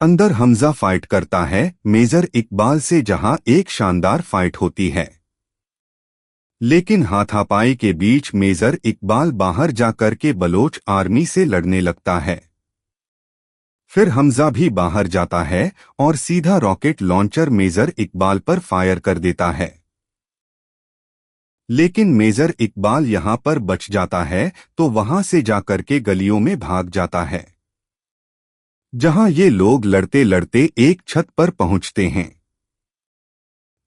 अंदर हमजा फाइट करता है मेजर इकबाल से, जहां एक शानदार फाइट होती है। लेकिन हाथापाई के बीच मेजर इकबाल बाहर जाकर के बलोच आर्मी से लड़ने लगता है। फिर हमजा भी बाहर जाता है और सीधा रॉकेट लॉन्चर मेजर इकबाल पर फायर कर देता है। लेकिन मेजर इकबाल यहां पर बच जाता है तो वहां से जाकर के गलियों में भाग जाता है, जहां ये लोग लड़ते लड़ते एक छत पर पहुंचते हैं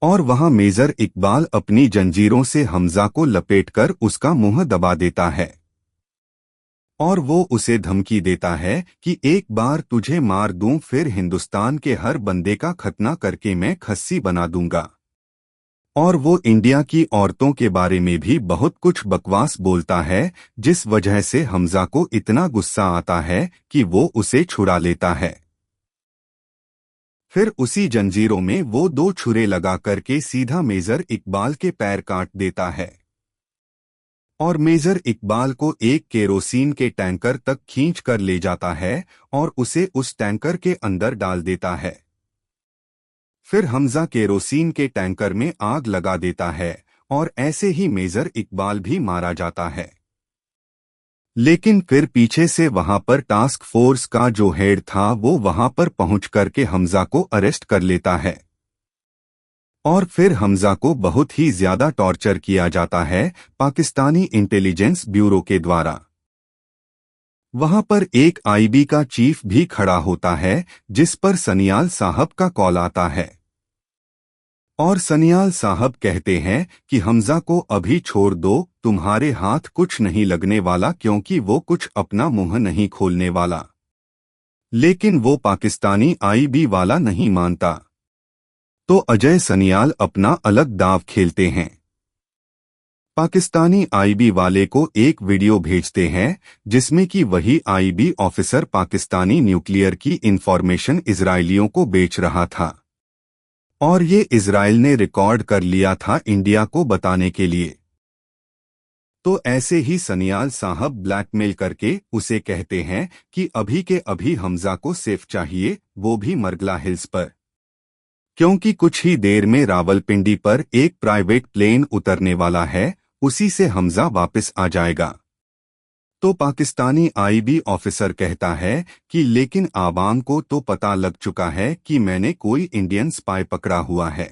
और वहां मेजर इकबाल अपनी जंजीरों से हमजा को लपेटकर उसका मुंह दबा देता है और वो उसे धमकी देता है कि एक बार तुझे मार दूं फिर हिंदुस्तान के हर बंदे का खतना करके मैं खस्सी बना दूंगा। और वो इंडिया की औरतों के बारे में भी बहुत कुछ बकवास बोलता है, जिस वजह से हमजा को इतना गुस्सा आता है कि वो उसे छुड़ा लेता है। फिर उसी जंजीरों में वो 2 छुरे लगा करके सीधा मेजर इकबाल के पैर काट देता है और मेजर इकबाल को एक केरोसिन के टैंकर तक खींच कर ले जाता है और उसे उस टैंकर के अंदर डाल देता है। फिर हमजा केरोसिन के टैंकर में आग लगा देता है और ऐसे ही मेजर इकबाल भी मारा जाता है। लेकिन फिर पीछे से वहां पर टास्क फोर्स का जो हेड था वो वहां पर पहुंच करके हमजा को अरेस्ट कर लेता है और फिर हमजा को बहुत ही ज्यादा टॉर्चर किया जाता है पाकिस्तानी इंटेलिजेंस ब्यूरो के द्वारा। वहां पर एक आईबी का चीफ भी खड़ा होता है जिस पर सनियाल साहब का कॉल आता है और सनियाल साहब कहते हैं कि हमजा को अभी छोड़ दो, तुम्हारे हाथ कुछ नहीं लगने वाला, क्योंकि वो कुछ अपना मुंह नहीं खोलने वाला। लेकिन वो पाकिस्तानी आईबी वाला नहीं मानता, तो अजय सनियाल अपना अलग दाव खेलते हैं। पाकिस्तानी आईबी वाले को एक वीडियो भेजते हैं जिसमें कि वही आईबी ऑफिसर पाकिस्तानी न्यूक्लियर की इंफॉर्मेशन इजरायलियों को बेच रहा था और ये इजराइल ने रिकॉर्ड कर लिया था इंडिया को बताने के लिए। तो ऐसे ही सनियाल साहब ब्लैकमेल करके उसे कहते हैं कि अभी के अभी हमजा को सेफ चाहिए, वो भी मरगला हिल्स पर, क्योंकि कुछ ही देर में रावलपिंडी पर एक प्राइवेट प्लेन उतरने वाला है, उसी से हमजा वापस आ जाएगा। तो पाकिस्तानी आईबी ऑफिसर कहता है कि लेकिन आवाम को तो पता लग चुका है कि मैंने कोई इंडियन स्पाई पकड़ा हुआ है।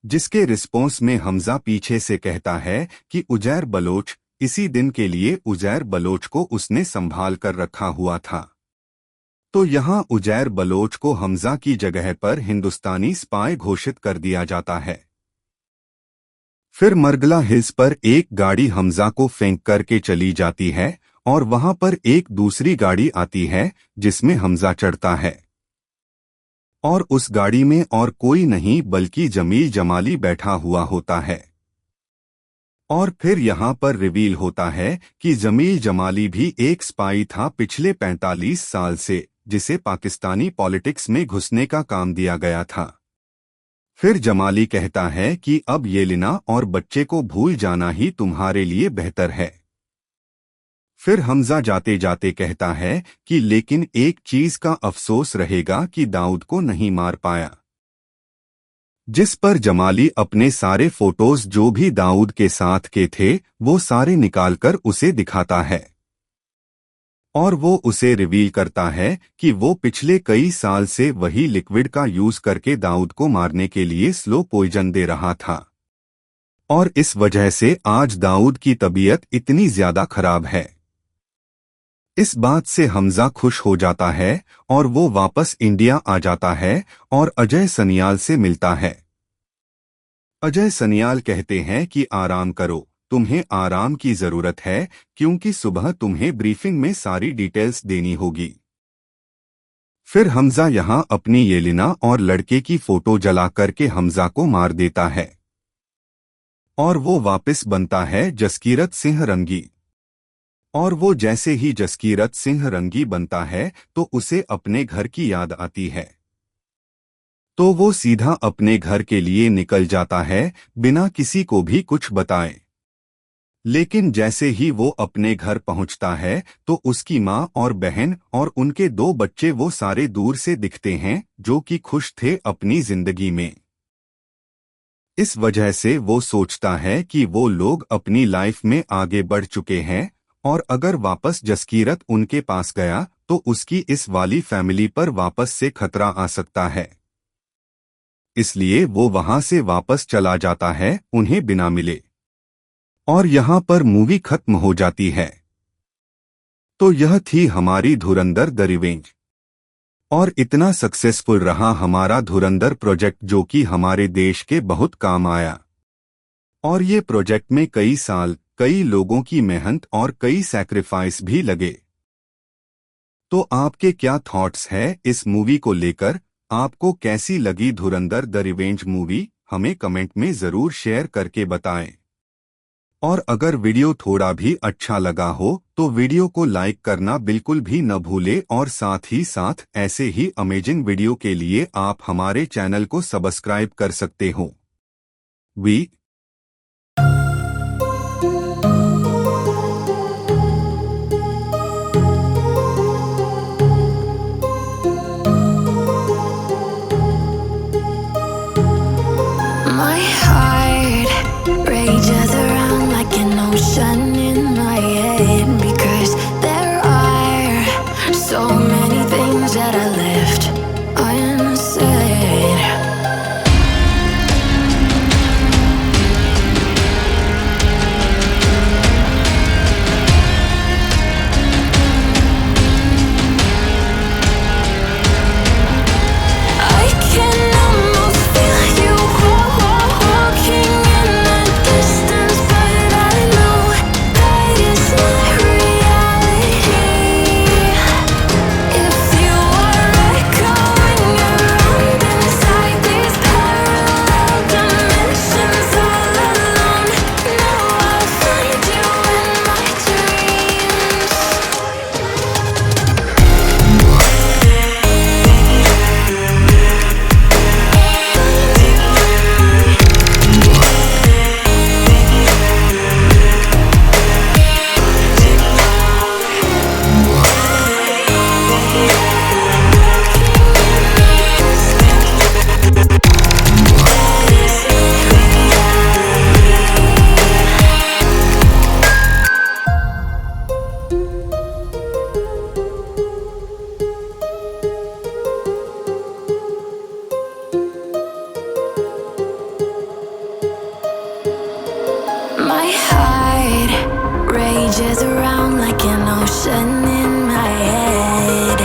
जिसके रिस्पॉन्स में हमजा पीछे से कहता है कि उजैर बलोच, इसी दिन के लिए उजैर बलोच को उसने संभाल कर रखा हुआ था। तो यहाँ उजैर बलोच को हमजा की जगह पर हिंदुस्तानी स्पाई घोषित कर दिया जाता है। फिर मरगला हिल्स पर एक गाड़ी हमजा को फेंक करके चली जाती है और वहां पर एक दूसरी गाड़ी आती है जिसमें हमजा चढ़ता है और उस गाड़ी में और कोई नहीं बल्कि जमील जमाली बैठा हुआ होता है। और फिर यहाँ पर रिवील होता है कि जमील जमाली भी एक स्पाई था पिछले 45 साल से, जिसे पाकिस्तानी पॉलिटिक्स में घुसने का काम दिया गया था। फिर जमाली कहता है कि अब येलिना और बच्चे को भूल जाना ही तुम्हारे लिए बेहतर है। फिर हमजा जाते जाते कहता है कि लेकिन एक चीज का अफसोस रहेगा कि दाऊद को नहीं मार पाया। जिस पर जमाली अपने सारे फोटोज जो भी दाऊद के साथ के थे वो सारे निकालकर उसे दिखाता है। और वो उसे रिवील करता है कि वो पिछले कई साल से वही लिक्विड का यूज करके दाऊद को मारने के लिए स्लो पॉइजन दे रहा था और इस वजह से आज दाऊद की तबीयत इतनी ज्यादा खराब है। इस बात से हमजा खुश हो जाता है और वो वापस इंडिया आ जाता है और अजय सनियाल से मिलता है। अजय सनियाल कहते हैं कि आराम करो, तुम्हें आराम की जरूरत है क्योंकि सुबह तुम्हें ब्रीफिंग में सारी डिटेल्स देनी होगी। फिर हमजा यहां अपनी येलिना और लड़के की फोटो जला करके हमजा को मार देता है और वो वापस बनता है जसकीरत सिंह रंगी। और वो जैसे ही जसकीरत सिंह रंगी बनता है तो उसे अपने घर की याद आती है, तो वो सीधा अपने घर के लिए निकल जाता है बिना किसी को भी कुछ बताए। लेकिन जैसे ही वो अपने घर पहुंचता है तो उसकी माँ और बहन और उनके 2 बच्चे वो सारे दूर से दिखते हैं जो कि खुश थे अपनी जिंदगी में। इस वजह से वो सोचता है कि वो लोग अपनी लाइफ में आगे बढ़ चुके हैं और अगर वापस जसकीरत उनके पास गया तो उसकी इस वाली फैमिली पर वापस से खतरा आ सकता है। इसलिए वो वहां से वापस चला जाता है उन्हें बिना मिले और यहाँ पर मूवी खत्म हो जाती है। तो यह थी हमारी धुरंधर द रिवेंज और इतना सक्सेसफुल रहा हमारा धुरंधर प्रोजेक्ट जो कि हमारे देश के बहुत काम आया। और ये प्रोजेक्ट में कई साल, कई लोगों की मेहनत और कई सैक्रिफाइस भी लगे। तो आपके क्या थॉट्स है इस मूवी को लेकर? आपको कैसी लगी धुरंधर द रिवेंज मूवी? हमें कमेंट में जरूर शेयर करके बताएं। और अगर वीडियो थोड़ा भी अच्छा लगा हो तो वीडियो को लाइक करना बिल्कुल भी न भूले और साथ ही साथ ऐसे ही अमेजिंग वीडियो के लिए आप हमारे चैनल को सब्सक्राइब कर सकते हो। We My heart rages around like an ocean in my head because there are so many things that I left unsaid. I can almost feel you walking in the distance, but I know that it's not reality. If you are echoing around inside these parallel dimensions all alone, know I'll find you in my dreams. My heart rages around like an ocean in my head.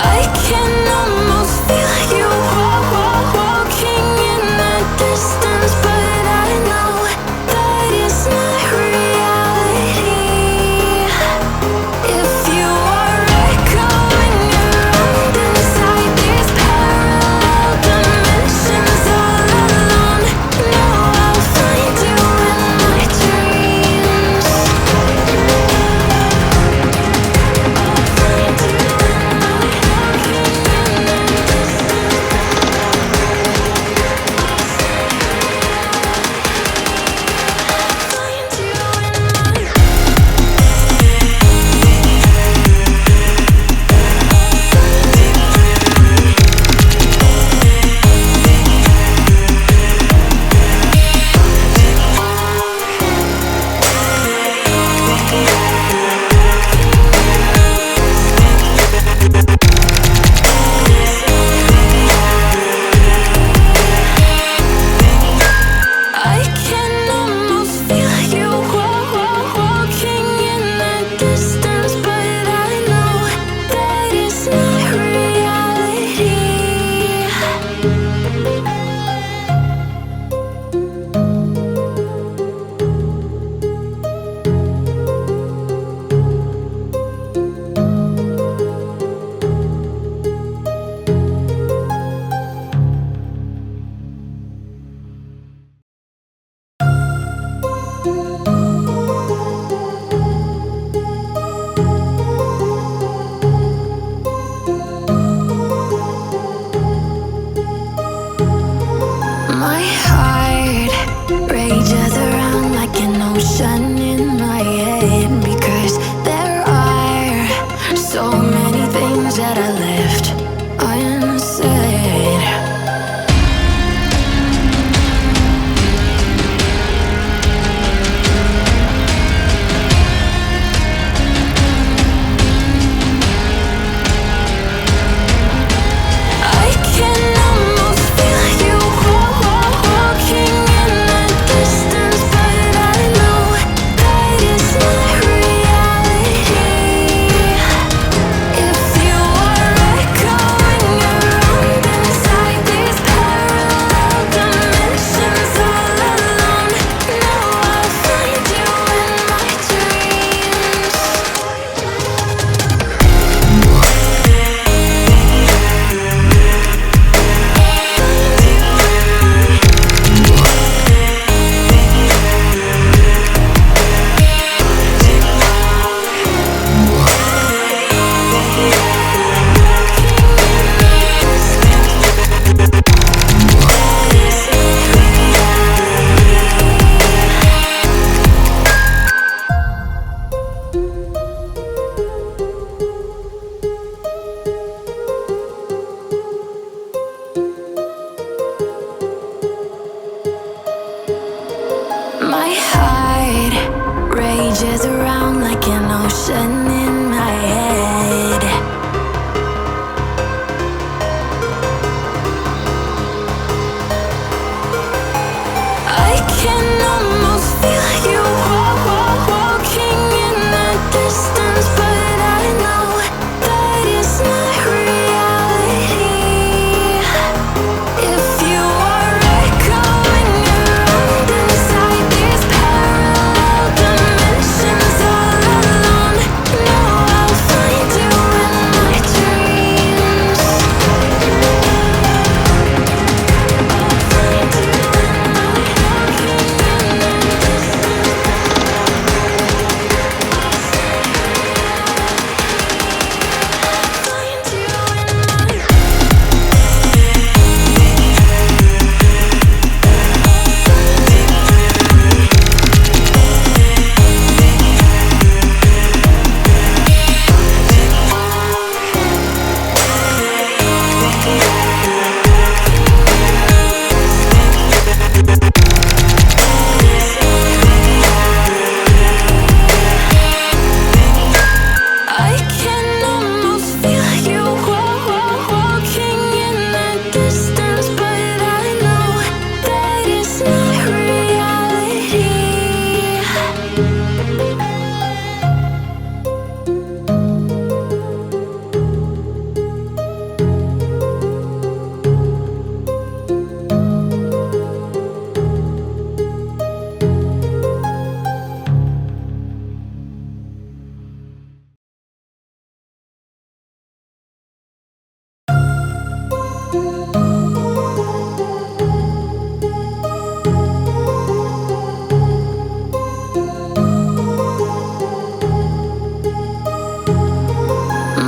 I can almost feel you walking in the distance, but I know that it's not reality. If you are echoing around inside these parallel dimensions all alone,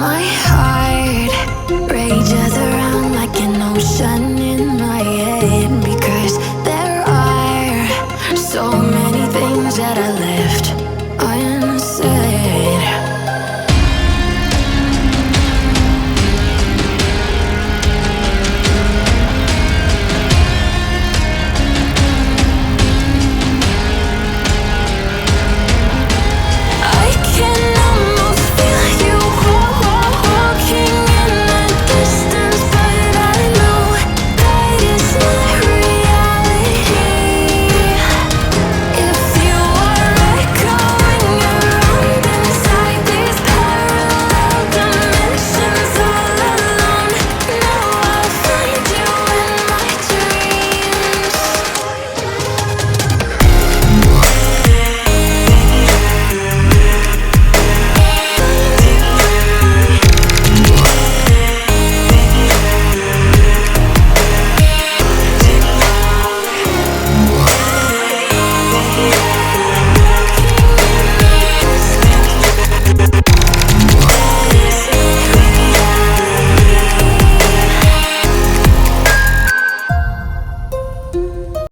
My heart